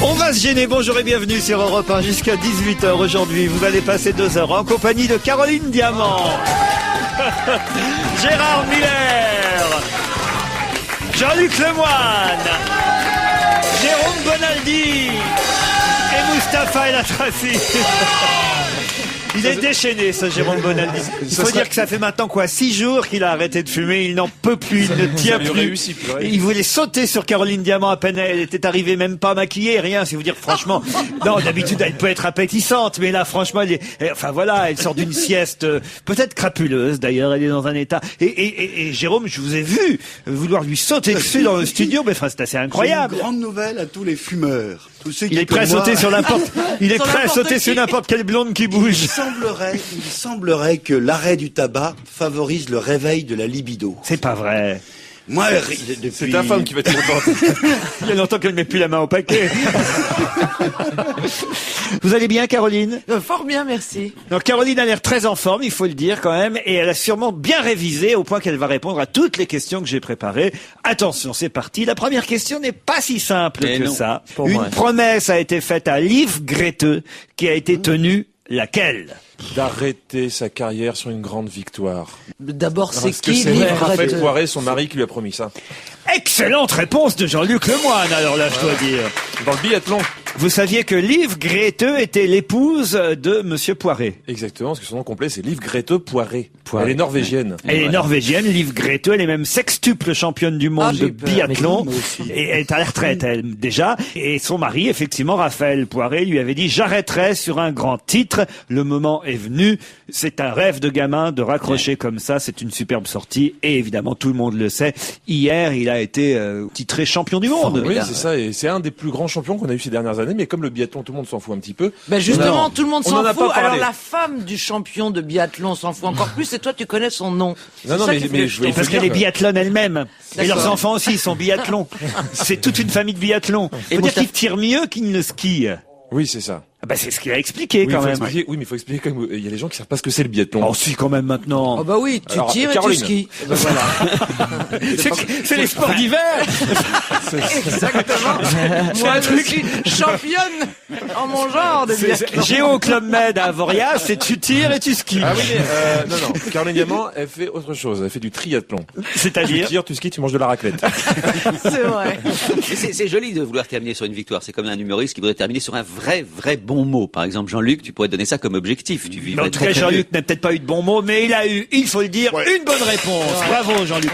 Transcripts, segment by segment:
On va se gêner, bonjour et bienvenue sur Europe 1 jusqu'à 18h aujourd'hui. Vous allez passer 2 heures en compagnie de Caroline Diamant, Gérard Miller, Jean-Luc Lemoyne, Jérôme Bonaldi et Mustapha El Atrassi. Il est déchaîné, ce Jérôme Bonaldi. Il faut dire que ça fait maintenant 6 jours qu'il a arrêté de fumer. Il n'en peut plus, il ne tient plus. Il voulait sauter sur Caroline Diamant à peine elle était arrivée, même pas maquillée, rien. C'est vous dire franchement. Non, d'habitude elle peut être appétissante, mais là franchement, elle sort d'une sieste peut-être crapuleuse. D'ailleurs, elle est dans un état. Et Jérôme, je vous ai vu vouloir lui sauter dessus dans le studio, mais c'est assez incroyable. J'ai une grande nouvelle à tous les fumeurs. Tous ceux qui il est prêt à sauter sur n'importe. Il est prêt à sauter sur n'importe quelle blonde qui bouge. Il semblerait que l'arrêt du tabac favorise le réveil de la libido. C'est pas vrai. Moi, depuis... C'est ta femme qui va être contente. Il y a longtemps qu'elle ne met plus la main au paquet. Vous allez bien, Caroline? Fort bien, merci. Donc, Caroline a l'air très en forme, il faut le dire quand même, et elle a sûrement bien révisé au point qu'elle va répondre à toutes les questions que j'ai préparées. Attention, c'est parti. La première question n'est pas si simple que ça. Une promesse a été faite à Liv Grethe, qui a été tenue laquelle? D'arrêter sa carrière sur une grande victoire. D'abord, c'est Est-ce que qui c'est Liv Raphaël Grethe Poiré, son mari, qui lui a promis ça? Excellente réponse de Jean-Luc Lemoyne, alors là, je dois dire. Dans le biathlon. Vous saviez que Liv Grethe était l'épouse de Monsieur Poiré? Exactement, parce que son nom complet, c'est Liv Grethe Poiré. Elle est norvégienne. Elle est norvégienne, Liv Grethe. Elle est même sextuple championne du monde de biathlon. Et elle est à la retraite, elle, déjà. Et son mari, effectivement, Raphaël Poiré, lui avait dit « J'arrêterai sur un grand titre. Le moment est venu. C'est un rêve de gamin de raccrocher comme ça. C'est une superbe sortie. » Et évidemment, tout le monde le sait. Hier, il a été titré champion du monde. Oui, c'est ça. Et c'est un des plus grands champions qu'on a eu ces dernières années. Mais comme le biathlon, tout le monde s'en fout un petit peu. Ben justement, tout le monde s'en fout. Alors parlé. la femme du champion de biathlon s'en fout encore plus. Et toi, tu connais son nom. Non, mais je parce qu'elle est biathlone elle-même. Et leurs enfants aussi sont biathlons. C'est toute une famille de biathlons. Et faut dire qu'ils tirent mieux qu'ils ne skient. Oui, c'est ça. Ah bah c'est ce qu'il a expliqué quand même. Oui, mais il faut expliquer quand même. Il y a des gens qui savent pas ce que c'est le biathlon. Oh si, quand même maintenant. Oh bah oui, tu tires Caroline. et tu skis. Ben voilà. C'est les sports d'hiver. Exactement. Moi, je suis championne en mon genre de biathlon. Géo Club Med à Avoriaz, c'est tu tires et tu skis. Ah oui, mais non. Caroline Diamant, elle fait autre chose. Elle fait du triathlon. C'est-à-dire? Tu tires, tu skis, tu manges de la raclette. C'est vrai. C'est joli de vouloir terminer sur une victoire. C'est comme un humoriste qui voudrait terminer sur un vrai bon mot. Par exemple, Jean-Luc, tu pourrais donner ça comme objectif. Tu vivrais en tout cas, Jean-Luc n'a peut-être pas eu de bons mots, mais il a eu, il faut le dire, une bonne réponse. Bravo, Jean-Luc.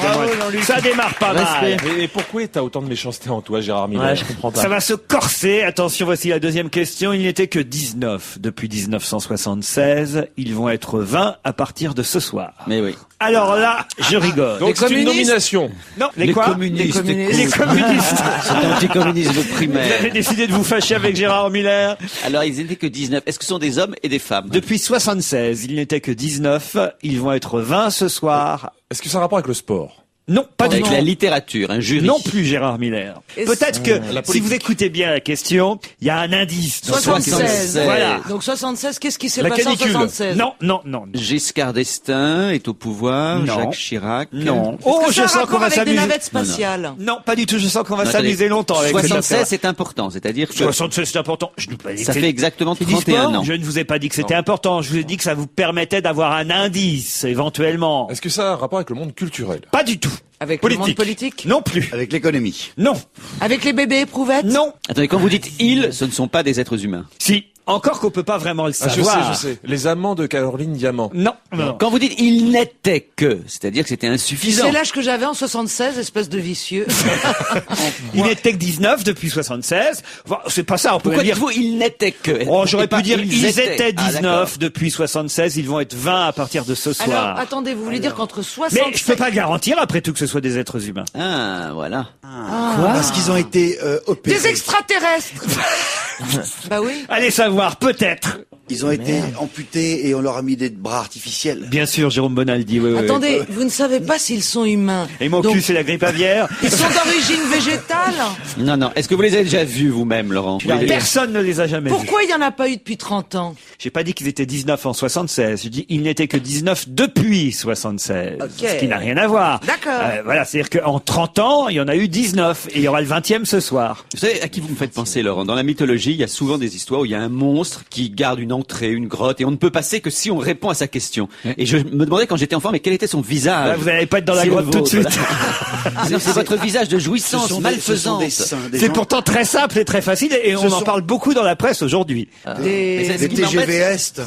Ça démarre pas mal. Mais pourquoi t'as autant de méchanceté en toi, Gérard Miller? Ouais, je comprends pas. Ça va se corser. Attention, voici la deuxième question. Il n'était que 19 depuis 1976. Ils vont être 20 à partir de ce soir. Mais oui. Alors là, je rigole. Donc c'est une nomination. Non, Les quoi? communistes. Les communistes. C'est anticommunisme Vous primaire. avez décidé de vous fâcher avec Gérard Miller. Alors, ils n'étaient que 19. Est-ce que ce sont des hommes et des femmes? Depuis 76, il n'était que 19. Ils vont être 20 ce soir. Est-ce que ça a un rapport avec le sport? Non, pas du Avec tout. la littérature, un jury. Non plus, Gérard Miller. Peut-être que, si vous écoutez bien la question, il y a un indice. 76. Voilà. Donc 76, qu'est-ce qui s'est La passé en canicule. 76? Non. Giscard d'Estaing est au pouvoir. Non. Jacques Chirac. Non. Oh, je sens qu'on va avec des s'amuser. navettes spatiales. Non, pas du tout. Je sens qu'on va Non, s'amuser attendez. longtemps avec cette 76, affaire. c'est important. C'est-à-dire que 76, c'est important. Je ne pas dit ça que fait exactement c'est du 31 sport. ans. Je ne vous ai pas dit que c'était important. Je vous ai dit que ça vous permettait d'avoir un indice, éventuellement. Est-ce que ça a un rapport avec le monde culturel? Pas du tout. Avec le monde politique? Non plus. Avec l'économie. Non. Avec les bébés éprouvettes? Non. Attendez, quand vous dites ils, ce ne sont pas des êtres humains. Si. Encore qu'on peut pas vraiment le Ah, savoir. je sais. Les amants de Caroline Diamant. Non. Quand vous dites il n'était que, c'est-à-dire que c'était insuffisant. C'est l'âge que j'avais en 76, espèce de vicieux. Il n'était que 19 depuis 76. Enfin, c'est pas ça, on peut Pourquoi dire. dites-vous il n'était que? Oh, j'aurais Et pas pu dire ils étaient Ah, 19 d'accord. depuis 76, ils vont être 20 à partir de ce soir. Alors, attendez, vous voulez dire qu'entre Mais 67... je peux pas garantir après tout que ce soit des êtres humains. Ah, voilà. Parce qu'ils ont été opérés. Des extraterrestres. Bah oui. Allez savoir, peut-être. Ils ont été amputés et on leur a mis des bras artificiels. Bien sûr, Jérôme Bonaldi, oui. Attendez, vous ne savez pas s'ils sont humains. Et mon Donc, cul, c'est la grippe aviaire. ils sont d'origine végétale. Non. Est-ce que vous les avez déjà vus vous-même, Laurent? Personne ne les a jamais vus. Pourquoi il n'y en a pas eu depuis 30 ans? J'ai pas dit qu'ils étaient 19 en 76. Je dis ils n'étaient que 19 depuis 76. Ok. Ce qui n'a rien à voir. D'accord. Voilà, c'est-à-dire qu'en 30 ans, il y en a eu 19 et il y aura le 20e ce soir. Vous savez à qui vous me faites penser, Laurent? Dans la mythologie, il y a souvent des histoires où il y a un monstre qui garde une entrée, une grotte, et on ne peut passer que si on répond à sa question. Et je me demandais quand j'étais enfant, mais quel était son visage? Là, vous n'allez pas être dans la C'est grotte le tout de vôtre, suite. voilà. Non, c'est votre visage de jouissance malfaisante. C'est pourtant très simple et très facile et on en parle beaucoup dans la presse aujourd'hui. Des ce qui m'embête, TGV Est.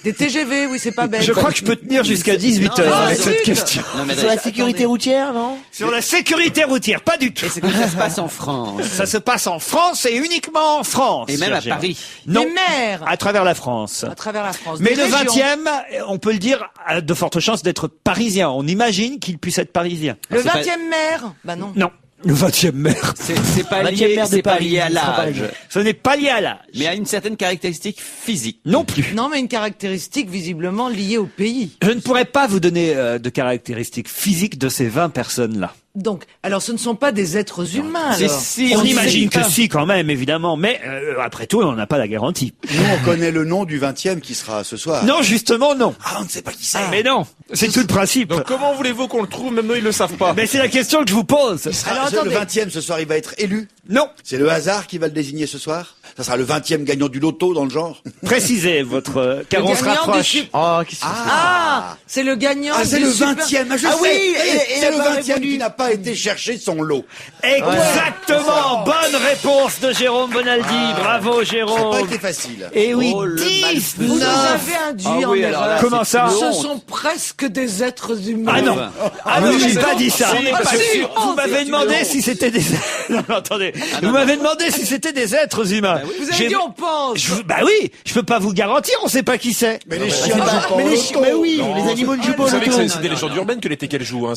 Des TGV, oui, c'est pas bête. Je crois que je peux tenir jusqu'à 18h Non, avec zut. cette question. Non, mais Sur la sécurité routière, non? Sur la sécurité routière, pas du tout. Et c'est comme ça se passe en France. Ça se passe en France et uniquement en France. Et même cher à Gérard. Paris. Non, Des maires à travers la France. à travers la France. Mais Des le régions. 20e, on peut le dire, a de fortes chances d'être parisien. On imagine qu'il puisse être parisien. Le C'est pas- 20e maire? Bah non. Non, le 20e maire. C'est pas 20e lié, maire de c'est pas Paris, lié à il sera pas l'âge, élu. Ce n'est pas lié à l'âge. mais à une certaine caractéristique physique. Non plus. Non, mais une caractéristique visiblement liée au pays. Je ne pourrais pas vous donner de caractéristiques physiques de ces 20 personnes-là. Donc, alors ce ne sont pas des êtres humains, alors. Si, On sait imagine que pas. si quand même, évidemment, mais après tout, on n'a pas la garantie. Nous, on connaît le nom du 20e qui sera ce soir. Non, justement, non. Ah, on ne sait pas qui c'est. Mais non, c'est tout le principe. Donc comment voulez-vous qu'on le trouve? Même eux, ils le savent pas. Mais c'est la question que je vous pose. Alors, Le attendez. 20e ce soir, il va être élu. Non, C'est le hasard qui va le désigner ce soir. Ça sera le 20e gagnant du loto dans le genre. précisez votre car Le on se gagnant du rapproche. sup- Oh, qu'est-ce que Ah, c'est le gagnant Ah, c'est du le super- 20e. Ah, je Ah sais. oui, Et c'est le elle a 20e répondu. qui n'a pas été chercher son lot. Exactement, bonne réponse de Jérôme Bonaldi. Bravo Ça n'a Jérôme. pas été facile. Et oui, Oh, le 19. Vous nous avez induit Ah en oui, alors là, erreur. Comment ça Ce sont presque des êtres humains. Ah non, ah non, oui, j'ai c'est pas bon. dit ça. Si, Parce parce que que- vous m'avez demandé si c'était des. Non, attendez. Vous m'avez demandé si c'était des êtres humains. Vous avez J'ai- dit on pense. Bah oui, je peux pas vous garantir, on sait pas qui c'est. Mais les chiens ne jouent pas Mais au les loto. mais oui, les animaux ne jouent pas Vous au savez que loto. c'est des légendes urbaines que les teckels jouent. Hein,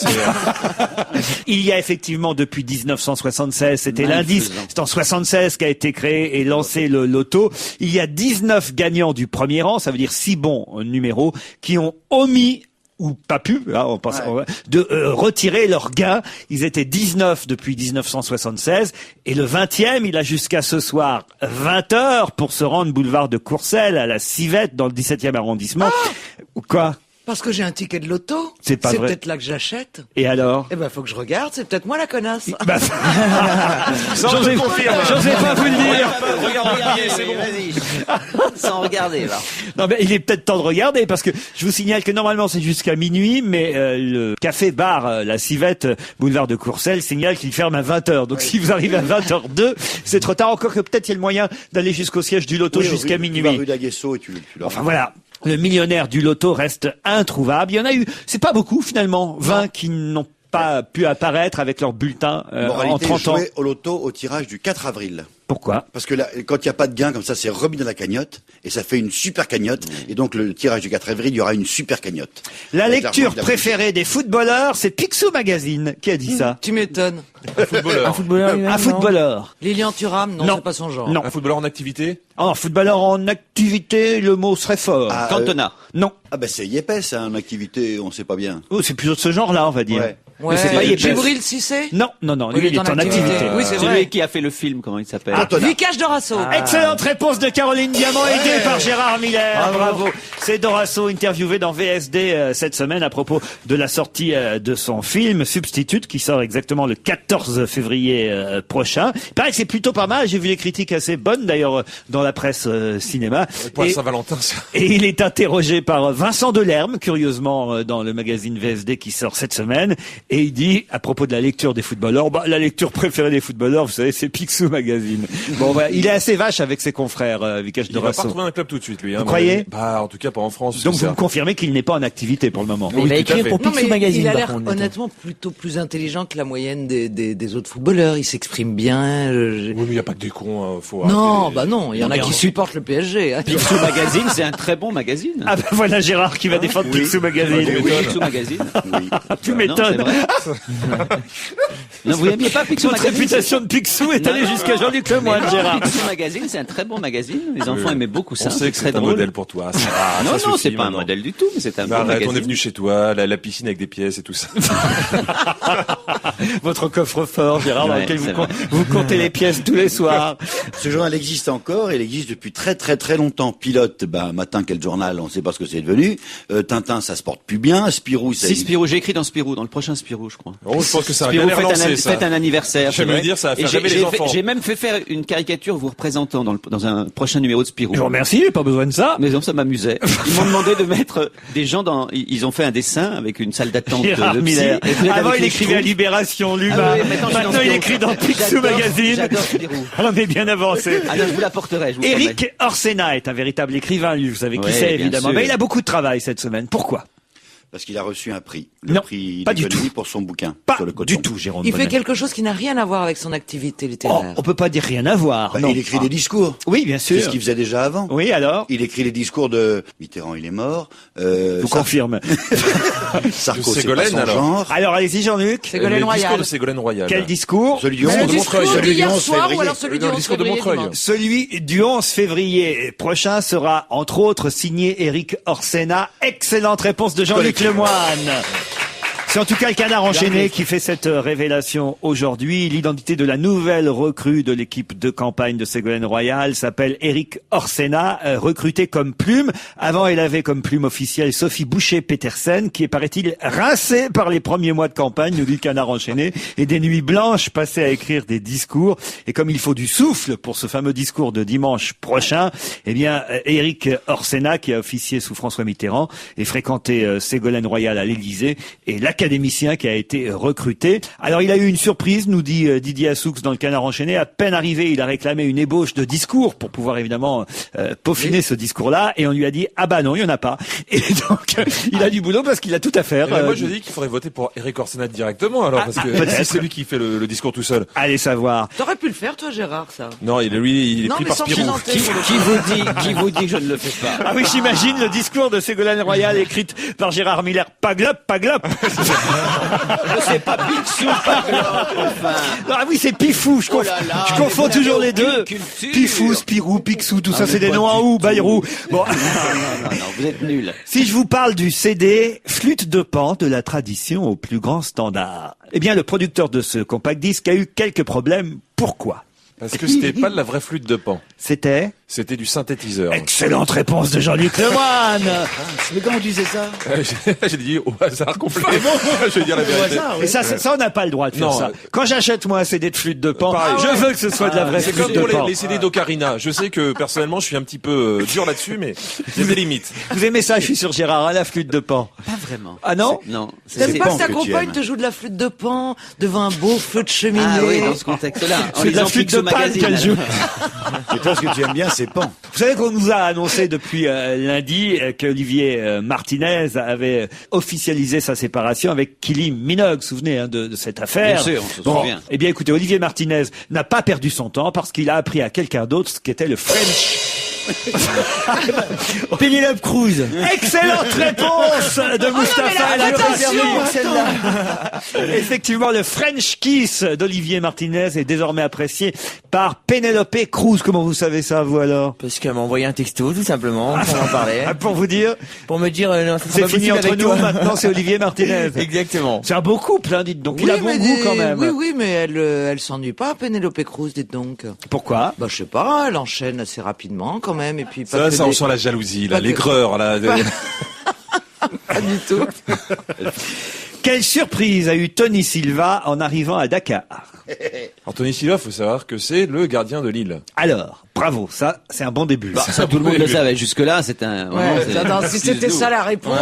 Il y a effectivement depuis 1976, c'était l'indice, c'est en 76 qu'a été créé et lancé le loto. Il y a 19 gagnants du premier rang, ça veut dire 6 bons numéros, qui ont omis ou pas pu, là, on pense, de retirer leurs gains. Ils étaient 19 depuis 1976 et le 20e, il a jusqu'à ce soir 20h pour se rendre boulevard de Courcelles à la Civette dans le 17e arrondissement. Quoi? Parce que j'ai un ticket de loto. C'est pas vrai. peut-être là que j'achète. Et alors? Eh ben, faut que je regarde. C'est peut-être moi la connasse. Bah, j'osais pas vous le dire. Regardez, c'est bon. Vas-y. Sans regarder, là. Non, mais il est peut-être temps de regarder parce que je vous signale que normalement c'est jusqu'à minuit, mais le café-bar La Civette, boulevard de Courcelles, signale qu'il ferme à 20h. Donc si vous arrivez à 20h02, c'est trop tard. Encore que peut-être il y a le moyen d'aller jusqu'au siège du loto Oui, jusqu'à Tu vas minuit. rue d'Aguesso et tu leur... Enfin voilà. Le millionnaire du loto reste introuvable. Il y en a eu, c'est pas beaucoup finalement, 20 qui n'ont pas pu apparaître avec leur bulletin en Moralité, 30 ans. jouer au loto au tirage du 4 avril. Pourquoi? Parce que là, quand il n'y a pas de gain comme ça, c'est remis dans la cagnotte et ça fait une super cagnotte. Et donc le tirage du 4 avril, il y aura une super cagnotte. La Avec lecture l'argent de la préférée des footballeurs, c'est Picsou Magazine qui a dit ça. Tu m'étonnes. Un footballeur. Un footballeur lui-même, Un non footballeur. Lilian Thuram, non, Non. c'est pas son genre. Non. Un footballeur en activité. Un footballeur en activité, le mot serait fort. Ah, Cantona. Non. Ah ben c'est Yepes, hein, en activité, on sait pas bien. Oh, c'est plutôt de ce genre-là, on va dire. Ouais. Ouais. c'est pas Yepes. Djibril Cissé. Non, non, non, Oui, lui, il est en activité. Oui, c'est Celui vrai. qui a fait le film, comment il s'appelle? Cantona. Vicage Dorasso. Excellente réponse de Caroline Diamant, aidée par Gérard Miller. Bravo. C'est Dorasso interviewé dans VSD cette semaine à propos de la sortie de son film Substitute qui sort exactement le 14 février prochain. Il paraît que c'est plutôt pas mal. J'ai vu les critiques assez bonnes d'ailleurs dans la presse cinéma. Pour Et- Saint-Valentin, ça. Et il est interrogé par Vincent Delerme, curieusement, dans le magazine VSD qui sort cette semaine. Et il dit, à propos de la lecture des footballeurs, bah, la lecture préférée des footballeurs, vous savez, c'est Picsou Magazine. Bon, voilà, il est assez vache avec ses confrères, Vikash Il va pas Dorasso. retrouver un club tout de suite, lui. Hein, Vous croyez? Bah, en tout cas, pas en France. Donc c'est vous ça. me confirmez qu'il n'est pas en activité pour le moment. Oui, Il va tout à écrire fait. pour Non, Picsou mais Magazine. il a par l'air contre, honnêtement plutôt plus intelligent que la moyenne des autres footballeurs. Il s'exprime bien. Oui, mais il n'y a pas que des cons, faut Non, arrêter. bah non, il y en a qui supportent le PSG. Hein. Picsou Magazine, c'est un très bon magazine. Ah ben voilà Gérard qui va défendre Picsou Magazine. Oui, Picsou Magazine. Oui. Tu Non, m'étonnes. c'est vrai. Non, vous n'aimiez pas Picsou Votre Magazine? réputation de Picsou est allée jusqu'à Jean-Luc Lemoyne, Mais non, Gérard. Picsou Magazine, c'est un très bon magazine. Les enfants aimaient beaucoup ça. On sait que très c'est un drôle. modèle pour toi. Ça va, Non, ça non, suffit c'est pas un maintenant. modèle du tout, mais c'est un Bah, bon arrête, magazine. on est venu chez toi, la piscine avec des pièces et tout ça. Votre coffre-fort, Gérard, dans Ouais, lequel c'est vous comptez les pièces tous les soirs. Ce journal existe encore, il existe depuis très très très longtemps. Pilote, matin quel journal, on ne sait pas ce que c'est devenu. Tintin, ça se porte plus bien. Spirou, ça. Si Spirou, j'ai écrit dans Spirou, dans le prochain Spirou, je crois. Oh, je pense que ça va Spirou, bien relancer, ça. faites un anniversaire. J'aime c'est vrai. le dire, ça va Et faire rêver les enfants. J'ai même fait faire une caricature vous représentant dans un prochain numéro de Spirou. Je vous remercie, pas besoin de ça. Mais non, ça m'amusait. Ils m'ont demandé de mettre des gens ils ont fait un dessin avec une salle d'attente Gérard de psy. Miller. Et vous êtes Avant, avec il les écrivait à Schtroumpfs. Libération, Luma. Ah oui, maintenant, je suis Maintenant, il Spirou. écrit dans Picsou J'adore- Magazine. J'adore Spirou. On est bien avancé. Ah non, je vous l'apporterai, je vous promets. Éric Orsena est un véritable écrivain, lui. Vous savez qui Ouais, c'est, bien évidemment. sûr. Mais il a beaucoup de travail cette semaine. Pourquoi? Parce qu'il a reçu un prix. Non, prix pas du d'économie tout. pour son bouquin Pas sur le coton. du tout, Jérôme Il fait Bonnet. quelque chose qui n'a rien à voir avec son activité Oh, littéraire. on peut pas dire rien à voir. non. Il écrit des discours. Oui, bien C'est sûr. ce qu'il faisait déjà avant. Oui, alors? Il écrit les discours de Mitterrand, il est mort. Vous confirme. Sarko, De c'est pas Ségolène, son alors. genre. Alors, allez-y, Jean-Luc. Ségolène Le discours Royal. de Ségolène Royal. Quel discours? Celui du Mais 11 le Montreuil, discours celui du d'hier 11 soir ou février. alors celui du Le 11 discours de février Montreuil. dimanche. Celui du 11 février prochain sera, entre autres, signé Éric Orsena. Excellente réponse de Jean-Luc Lemoyne. C'est en tout cas le Canard enchaîné qui fait cette révélation aujourd'hui. L'identité de la nouvelle recrue de l'équipe de campagne de Ségolène Royal s'appelle Éric Orsena, recruté comme plume. Avant, elle avait comme plume officielle Sophie Boucher-Petersen, qui est, paraît-il, rincée par les premiers mois de campagne, nous dit le Canard enchaîné, et des nuits blanches passées à écrire des discours. Et comme il faut du souffle pour ce fameux discours de dimanche prochain, eh bien, Éric Orsena, qui a officié sous François Mitterrand et fréquenté Ségolène Royal à l'Élysée, et l'académicien qui a été recruté. Alors, il a eu une surprise, nous dit Didier Assoux dans le Canard enchaîné. À peine arrivé, il a réclamé une ébauche de discours pour pouvoir évidemment peaufiner ce discours-là. Et on lui a dit, ah bah non, il y en a pas. Et donc, il a du boulot parce qu'il a tout à faire. Eh ben, moi, je dis qu'il faudrait voter pour Éric Orsena directement, alors, parce que peut-être. si c'est lui qui fait le discours tout seul. Allez savoir. T'aurais pu le faire, toi, Gérard, ça. Non, il est Non, pris mais par sans Spirou. présenter. Qui vous dit que je ne le fais pas? Ah oui, j'imagine le discours de Ségolène Royal écrite par Gérard Miller. Pas glop, pas glop. C'est pas Picsou, pas Glop, enfin. Ah oui, c'est Pifou. Je Oh là là, je mais confonds vous n'avez toujours les aucune deux. culture. Pifou, Spirou, Picsou, tout ça, mais c'est des pas noms en du ou, tout. Bayrou. Bon. Non, vous êtes nuls. Si je vous parle du CD Flûte de Pan, de la tradition au plus grand standard, eh bien, le producteur de ce compact disque a eu quelques problèmes. Pourquoi? Parce que c'était pas de la vraie flûte de Pan. C'était C'était du synthétiseur. excellente réponse de Jean-Luc Lemoyne. Mais comment on disait ça? J'ai dit au hasard complet. Je vais dire la vérité. Et ça, on n'a pas le droit de faire Non. ça. Quand j'achète moi un CD de flûte de Pan, Pareil. je veux que ce soit de la vraie C'est flûte comme de pour Pan. les CD d'Ocarina. Je sais que personnellement, je suis un petit peu dur là-dessus, mais il y a des limites. Vous aimez ça, je suis sur Gérard, hein, la flûte de Pan. Pas vraiment. Ah non? Non. T'aimes pas Pan que ta que tu compagne aimes. te joue de la flûte de Pan devant un beau feu de cheminée? Ah oui, dans ce contexte-là. En C'est de la lisant flûte de Picsou Pan Magazine, qu'elle joue. Et toi, ce que tu aimes bien, c'est Pan. Vous savez qu'on nous a annoncé depuis lundi qu'Olivier Martinez avait officialisé sa séparation avec Kylie Minogue. Vous vous souvenez de cette affaire? Bien sûr, on se souvient. Eh bien, écoutez, Olivier Martinez n'a pas perdu son temps parce qu'il a appris à quelqu'un d'autre ce qu'était le French. Penelope Cruz. Excellente réponse de Mustapha El Ouattani. Effectivement, le French Kiss d'Olivier Martinez est désormais apprécié par Penelope Cruz. Comment vous savez ça, vous alors? Parce qu'elle m'a envoyé un texto, tout simplement, pour en parler. Pour vous dire, Pour me dire, non, ça sera c'est pas fini possible entre avec nous, toi. maintenant c'est Olivier Martinez. Exactement. C'est un beau couple, hein, dites donc. Il Oui, a bon mais goût quand même. Oui, mais elle s'ennuie pas, Penelope Cruz, dites donc. Pourquoi? Bah, je sais pas, elle enchaîne assez rapidement, quand même, et puis pas Ça, que ça, des- on sent la jalousie, là, pas que- l'aigreur, là. Pas du tout. Quelle surprise a eu Tony Silva en arrivant à Dakar? Anthony Silva, faut savoir que c'est le gardien de Lille. Alors, bravo, ça, c'est un bon début. Ça, tout le monde le savait. Jusque-là, c'est un... vraiment, Ouais, c'est- attends, si c'était ça la réponse,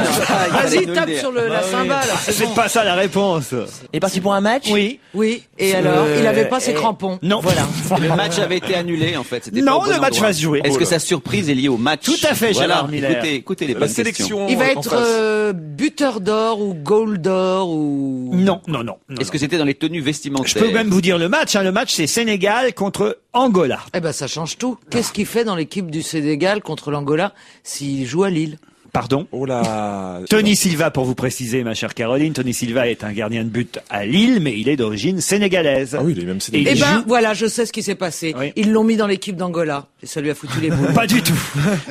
vas-y, tape sur la cymbale. C'est pas ça la réponse. Il est parti pour un match? Oui. Oui, et alors, il avait pas ses crampons. Non. Voilà. Le match avait été annulé, en fait. C'était Non, pas au bon le match endroit. va se jouer. Est-ce que sa surprise est liée au match? Tout à fait, Voilà. Gérard Miller. Écoutez les La bonnes sélection Il va en être face. buteur d'or ou goal d'or ou... Non. Est-ce que c'était dans les tenues vestimentaires? Je peux même vous dire le match. Le match, c'est Sénégal contre Angola. Eh ben, ça change tout. Qu'est-ce qu'il fait dans l'équipe du Sénégal contre l'Angola s'il joue à Lille? Pardon? Oh là. Tony Silva, pour vous préciser, ma chère Caroline, Tony Silva est un gardien de but à Lille, mais il est d'origine sénégalaise. Ah oui, il est même Et Eh il ben, joue- voilà, je sais ce qui s'est passé. Oui. Ils l'ont mis dans l'équipe d'Angola. Et ça lui a foutu les boules. Pas du tout.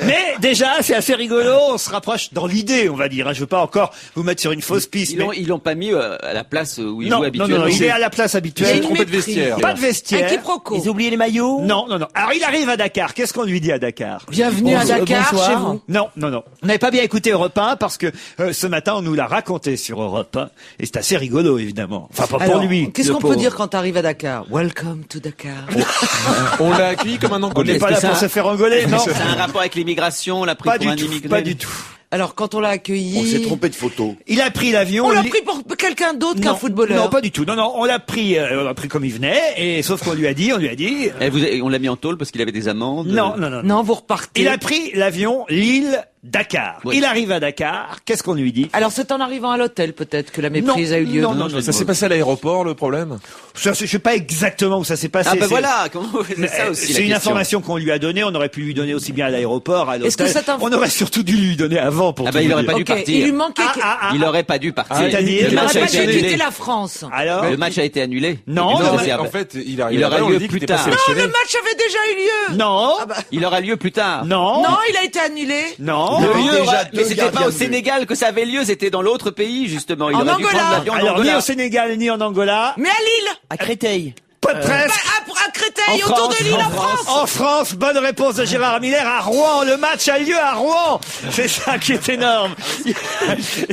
Mais déjà, c'est assez rigolo. On se rapproche dans l'idée, on va dire. Je veux pas encore vous mettre sur une fausse piste. Ils l'ont pas mis à la place où il Non, joue non, habituellement. non, il est à la place Il y a habituelle. une trompé de méprise. vestiaire. Pas de Un vestiaire. quiproquo. Ils ont oublié les maillots. Non, non, non. Alors, il arrive à Dakar. Qu'est-ce qu'on lui dit à Dakar? Bienvenue à Dakar, bonsoir. chez vous. Non, non, non. On n'avait pas bien écouté Europe 1 parce que ce matin, on nous l'a raconté sur Europe 1. Et c'est assez rigolo, évidemment. Enfin, pas pour Alors, lui. qu'est-ce le qu'on peut pauvre. dire quand t'arrives à Dakar? Welcome to Dakar. On l'a accueilli comme un On Angolais. n'est pas là Est-ce que pour ça- se faire engueuler, non? C'est un rapport avec l'immigration, on l'a pris Pas pour un du tout, immigré. pas du tout. Alors, quand on l'a accueilli... On s'est trompé de photo. Il a pris l'avion. On l'a li- pris pour quelqu'un d'autre qu'un Non, footballeur. Non, pas du tout. Non, non, on l'a pris comme il venait. Et sauf qu'on lui a dit. On l'a mis en tôle parce qu'il avait des amendes. Non, non, non. Non, vous repartez. Il a pris l'avion Lille-Dakar. Oui. Il arrive à Dakar. Qu'est-ce qu'on lui dit? Alors, c'est en arrivant à l'hôtel, peut-être, que la méprise Non, a eu lieu. non, non, je Ça s'est passé à l'aéroport, le problème? Ça, je sais pas exactement où ça s'est passé. Ah ben C'est- voilà, comment c'est Mais, ça aussi la c'est une question. information qu'on lui a donnée. On aurait pu lui donner aussi bien à l'aéroport, à Est-ce que l'hôtel. cette info- On aurait surtout dû lui donner avant pour Ah tout bah, il vous aurait dire. pas dû Ok, partir. il lui manquait... Il aurait pas dû partir. C'est-à-dire, Le Il match n'aurait a pas été dû quitter annulé. la France. Alors, Le match a été annulé. Non, Et non, c'est- En fait, il arrive Il aurait là-bas, on lieu lui dit plus qu'il était pas tard. Non, sélectionné. le match avait déjà eu lieu. non, Il aura lieu plus tard. non, Non, il a été annulé. non. Le Non, lieu, déjà, mais le c'était gardien pas au de but. Sénégal que ça avait lieu, c'était dans l'autre pays, justement. Il En aurait dû Angola. prendre l'avion en Alors, ni Angola. au Sénégal, ni en Angola. Mais à Lille. À Créteil. Presque. À Créteil, En autour France, de Lille, en en France. En France, bonne réponse de Gérard Miller à Rouen. Le match a lieu à Rouen. C'est ça qui est énorme.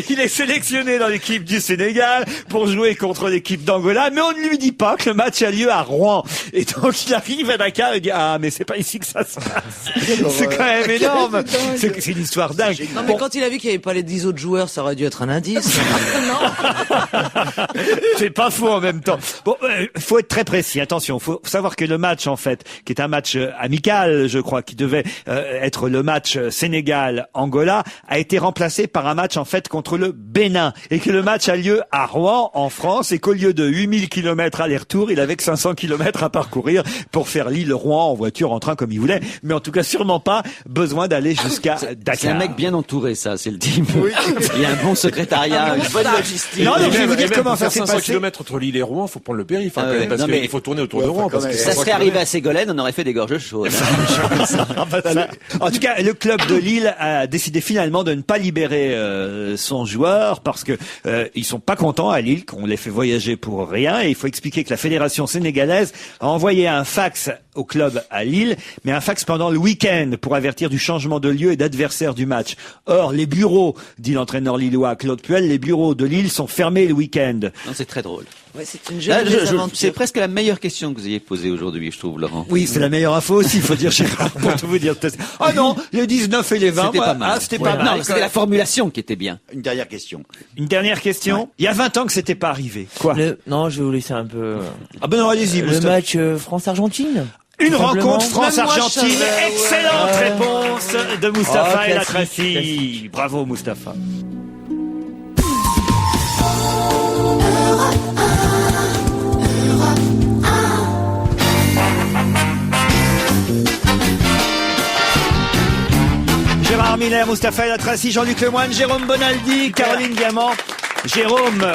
Il est sélectionné dans l'équipe du Sénégal pour jouer contre l'équipe d'Angola, mais on ne lui dit pas que le match a lieu à Rouen. Et donc il arrive à Dakar et dit ah mais c'est pas ici que ça se passe. C'est quand même énorme. C'est une histoire dingue. Non, mais quand il a vu qu'il n'y avait pas les 10 autres joueurs, ça aurait dû être un indice. C'est pas faux en même temps. Bon, faut être très précis. Attention, faut savoir que le match en fait, qui est un match amical, je crois, qui devait être le match Sénégal-Angola, a été remplacé par un match en fait contre le Bénin et que le match a lieu à Rouen en France et qu'au lieu de 8000 km aller-retour, il avait que 500 km à parcourir pour faire Lille-Rouen en voiture, en train comme il voulait. Mais en tout cas, sûrement pas besoin d'aller jusqu'à Dakar. C'est un mec bien entouré, ça, c'est le type. Il y a un bon secrétariat, une bonne logistique. Non, non, Et je vais vous même- dire et même comment pour ça faire s'est 500 passé. km entre Lille et Rouen, faut prendre le périph', hein, Ah quand même, ouais. parce Non, mais- qu'il faut tourner autour de Ouais, Rouen. enfin, Parce quand que même. Ça 500 serait arrivé kilomètres. à Ségolène, on aurait fait des gorges chaudes. En tout cas, le club de Lille a décidé finalement de ne pas libérer son joueur parce que ils sont pas contents à Lille qu'on les fait voyager pour rien. Et il faut expliquer que la fédération sénégalaise a envoyé un fax au club à Lille, mais un fax pendant le week-end pour avertir du changement de lieu et d'adversaire du match. Or, les bureaux, dit l'entraîneur lillois Claude Puel, les bureaux de Lille sont fermés le week-end. Non, c'est très drôle. Ouais, c'est une Là, jolie aventure. c'est presque la meilleure question que vous ayez posée aujourd'hui, je trouve, Laurent. Oui, c'est la meilleure info aussi, il faut dire, Gérard, pour tout vous dire. Ah non, les 19 et les 20, C'était moi, pas mal. ah, c'était pas mal. Non, c'était la formulation qui était bien. Une dernière question. Une dernière question. Il y a 20 ans que c'était pas arrivé. Quoi? Non, je vais vous laisser un peu. Ah ben non, allez-y, Le Moustapha. match France-Argentine. Une Simplement. rencontre France-Argentine. Même moi, je savais, Excellente ouais. réponse de Moustapha Oh, El classique, Atrassi. classique. Bravo, Moustapha. Gérard Miller, Moustapha El Atrassi, Jean-Luc Lemoyne, Jérôme Bonaldi, Caroline Diamant. Jérôme,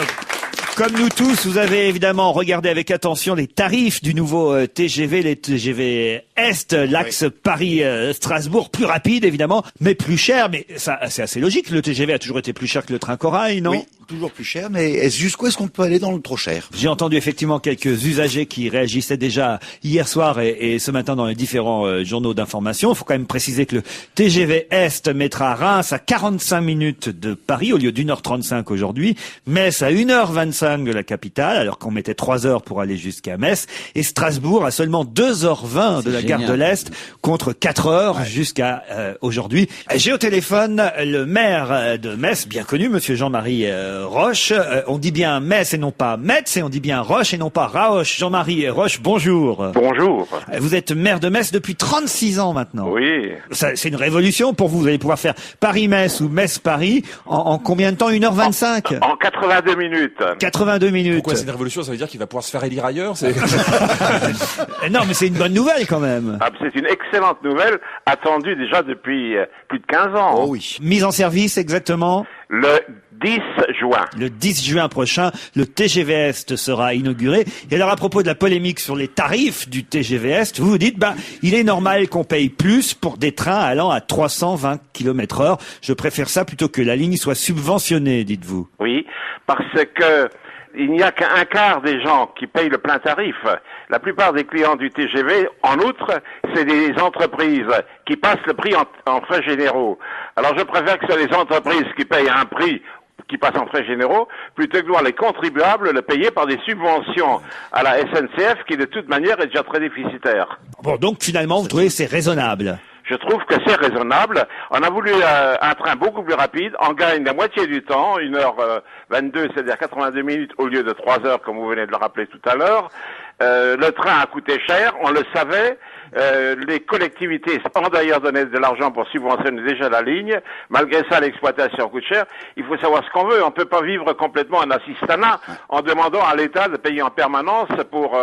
comme nous tous, vous avez évidemment regardé avec attention les tarifs du nouveau TGV, les TGV Est, l'axe Paris-Strasbourg, plus rapide évidemment, mais plus cher. Mais ça, c'est assez logique. Le TGV a toujours été plus cher que le train Corail, non? Oui, toujours plus cher, mais jusqu'où est-ce qu'on peut aller dans le trop cher? J'ai entendu effectivement quelques usagers qui réagissaient déjà hier soir et ce matin dans les différents journaux d'information. Il faut quand même préciser que le TGV Est mettra Reims à 45 minutes de Paris au lieu d'1h35 aujourd'hui, Metz à 1h25 de la capitale alors qu'on mettait 3 heures pour aller jusqu'à Metz et Strasbourg à seulement 2h20 de la gare génial. de l'Est contre 4 heures jusqu'à aujourd'hui. J'ai au téléphone le maire de Metz, bien connu, monsieur Jean-Marie Roche. On dit bien Metz et non pas Metz, et on dit bien Roche et non pas Raoche. Jean-Marie Roche, bonjour. Bonjour. Vous êtes maire de Metz depuis 36 ans maintenant. Oui. C'est une révolution pour vous. Vous allez pouvoir faire Paris-Metz ou Metz-Paris en combien de temps? 1h25 En 82 minutes. 82 minutes. Pourquoi c'est une révolution? Ça veut dire qu'il va pouvoir se faire élire ailleurs? Non, mais c'est une bonne nouvelle quand même. Ah, c'est une excellente nouvelle, attendue déjà depuis plus de 15 ans. Oh oui. Mise en service exactement Le 10 juin. le 10 juin prochain, le TGV Est sera inauguré. Et alors, à propos de la polémique sur les tarifs du TGV Est, vous vous dites, il est normal qu'on paye plus pour des trains allant à 320 km/h. Je préfère ça plutôt que la ligne soit subventionnée, dites-vous. Oui, parce que il n'y a qu'un quart des gens qui payent le plein tarif. La plupart des clients du TGV, en outre, c'est des entreprises qui passent le prix en frais généraux. Alors je préfère que ce soit les entreprises qui payent un prix qui passent en frais généraux, plutôt que de voir les contribuables le payer par des subventions à la SNCF, qui de toute manière est déjà très déficitaire. Bon, donc finalement, vous trouvez que c'est raisonnable? Je trouve que c'est raisonnable. On a voulu un train beaucoup plus rapide. On gagne la moitié du temps, 1h22, c'est-à-dire 82 minutes au lieu de 3 heures, comme vous venez de le rappeler tout à l'heure. Le train a coûté cher, on le savait. Les collectivités ont d'ailleurs donné de l'argent pour subventionner déjà la ligne. Malgré ça, l'exploitation coûte cher. Il faut savoir ce qu'on veut. On ne peut pas vivre complètement en assistanat en demandant à l'État de payer en permanence pour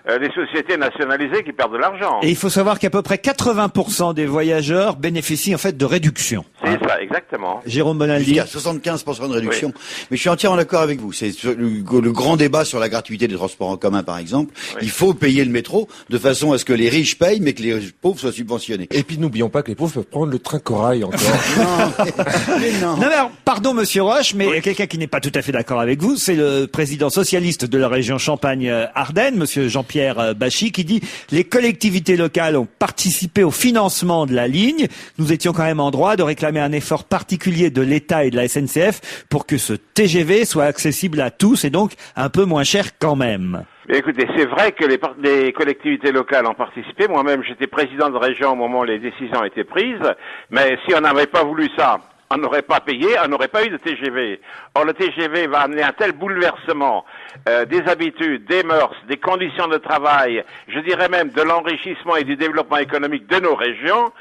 les sociétés nationalisées qui perdent de l'argent. Et il faut savoir qu'à peu près 80% des voyageurs bénéficient en fait de réductions. C'est ça, exactement. Jérôme Bonaldi. Jusqu'à 75% de réduction. Mais je suis entièrement d'accord avec vous. C'est le grand débat sur la gratuité des transports en commun, par exemple. Oui. Il faut payer le métro de façon à ce que les riches payent, mais que les pauvres soient subventionnés. Et puis n'oublions pas que les pauvres peuvent prendre le train corail encore. Non. Non, mais alors, pardon, monsieur Roche, mais quelqu'un qui n'est pas tout à fait d'accord avec vous, c'est le président socialiste de la région Champagne-Ardenne, monsieur Jean-Pierre Bachy, qui dit « Les collectivités locales ont participé au financement de la ligne. Nous étions quand même en droit de réclamer un effort particulier de l'État et de la SNCF pour que ce TGV soit accessible à tous et donc un peu moins cher quand même. » Mais écoutez, c'est vrai que les collectivités locales ont participé. Moi-même, j'étais président de région au moment où les décisions étaient prises. Mais si on n'avait pas voulu ça, on n'aurait pas payé, on n'aurait pas eu de TGV. Or, le TGV va amener un tel bouleversement des habitudes, des mœurs, des conditions de travail, je dirais même de l'enrichissement et du développement économique de nos régions,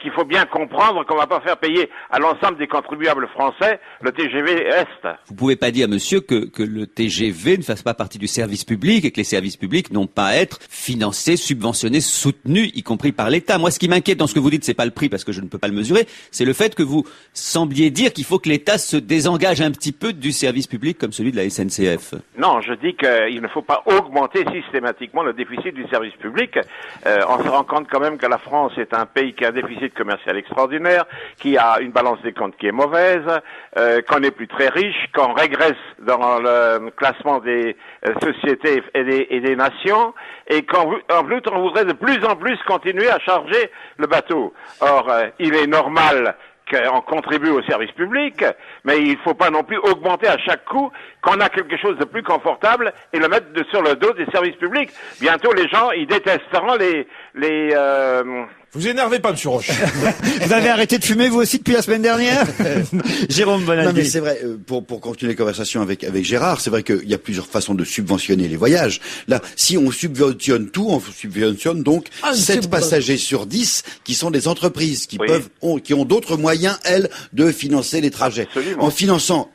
qu'il faut bien comprendre qu'on ne va pas faire payer à l'ensemble des contribuables français le TGV Est. Vous pouvez pas dire, monsieur, que le TGV ne fasse pas partie du service public et que les services publics n'ont pas à être financés, subventionnés, soutenus, y compris par l'État. Moi, ce qui m'inquiète dans ce que vous dites, c'est pas le prix parce que je ne peux pas le mesurer, c'est le fait que vous sembliez dire qu'il faut que l'État se désengage un petit peu du service public comme celui de la SNCF. Non, je dis qu'il ne faut pas augmenter systématiquement le déficit du service public. On se rend compte quand même que la France est un pays qui a un déficit commercial extraordinaire, qui a une balance des comptes qui est mauvaise, qu'on n'est plus très riche, qu'on régresse dans le classement des sociétés et des nations, et qu'en plus on voudrait de plus en plus continuer à charger le bateau. Or, il est normal qu'on contribue au service public, mais il ne faut pas non plus augmenter à chaque coup qu'on a quelque chose de plus confortable et le mettre sur le dos des services publics. Bientôt, les gens, ils détesteront les Vous énervez pas, monsieur Roche. Vous avez arrêté de fumer vous aussi depuis la semaine dernière? Jérôme Bonaldi. Non, mais c'est vrai, pour continuer la conversation avec Gérard, c'est vrai qu'il y a plusieurs façons de subventionner les voyages. Là, si on subventionne tout, on subventionne donc 7 passagers sur 10 qui sont des entreprises qui qui ont d'autres moyens, elles, de financer les trajets. Absolument.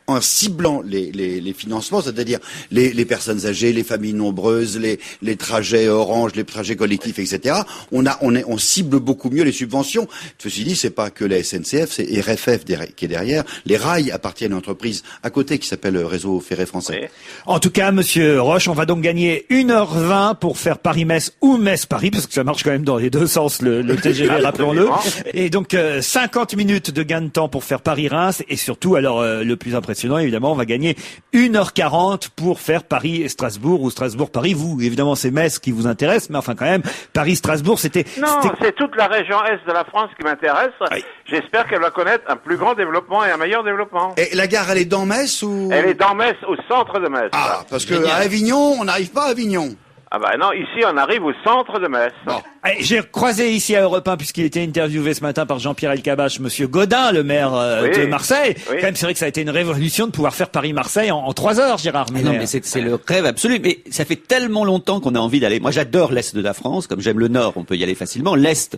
En ciblant les financements, c'est-à-dire les personnes âgées, les familles nombreuses, les trajets orange, les trajets collectifs, etc. On cible beaucoup mieux les subventions. Ceci dit, c'est pas que la SNCF, c'est RFF qui est derrière. Les rails appartiennent à une entreprise à côté qui s'appelle Réseau Ferré Français. Oui. En tout cas, monsieur Roche, on va donc gagner 1h20 pour faire Paris-Metz ou Metz-Paris, parce que ça marche quand même dans les deux sens, le TGV, rappelons-le. Et donc, 50 minutes de gain de temps pour faire Paris-Reims. Et surtout, alors, le plus impressionnant, évidemment, on va gagner 1h40 pour faire Paris-Strasbourg ou Strasbourg-Paris. Vous, évidemment, c'est Metz qui vous intéresse, mais enfin, quand même, Paris-Strasbourg, c'était... Non, c'est toute la région Est de la France qui m'intéresse. Oui. J'espère qu'elle va connaître un plus grand développement et un meilleur développement. Et la gare, elle est dans Metz ou... Elle est dans Metz, au centre de Metz. Ah, parce que à Avignon, on n'arrive pas à Avignon. Ah bah non, ici on arrive au centre de Metz. Eh, j'ai croisé ici à Europe 1, puisqu'il était interviewé ce matin par Jean-Pierre Elkabbach, monsieur Gaudin, le maire de Marseille. Oui. Quand même, c'est vrai que ça a été une révolution de pouvoir faire Paris-Marseille en 3 heures, Gérard Ah Miller. non, mais c'est le rêve absolu. Mais ça fait tellement longtemps qu'on a envie d'aller. Moi, j'adore l'Est de la France. Comme j'aime le Nord, on peut y aller facilement. L'Est,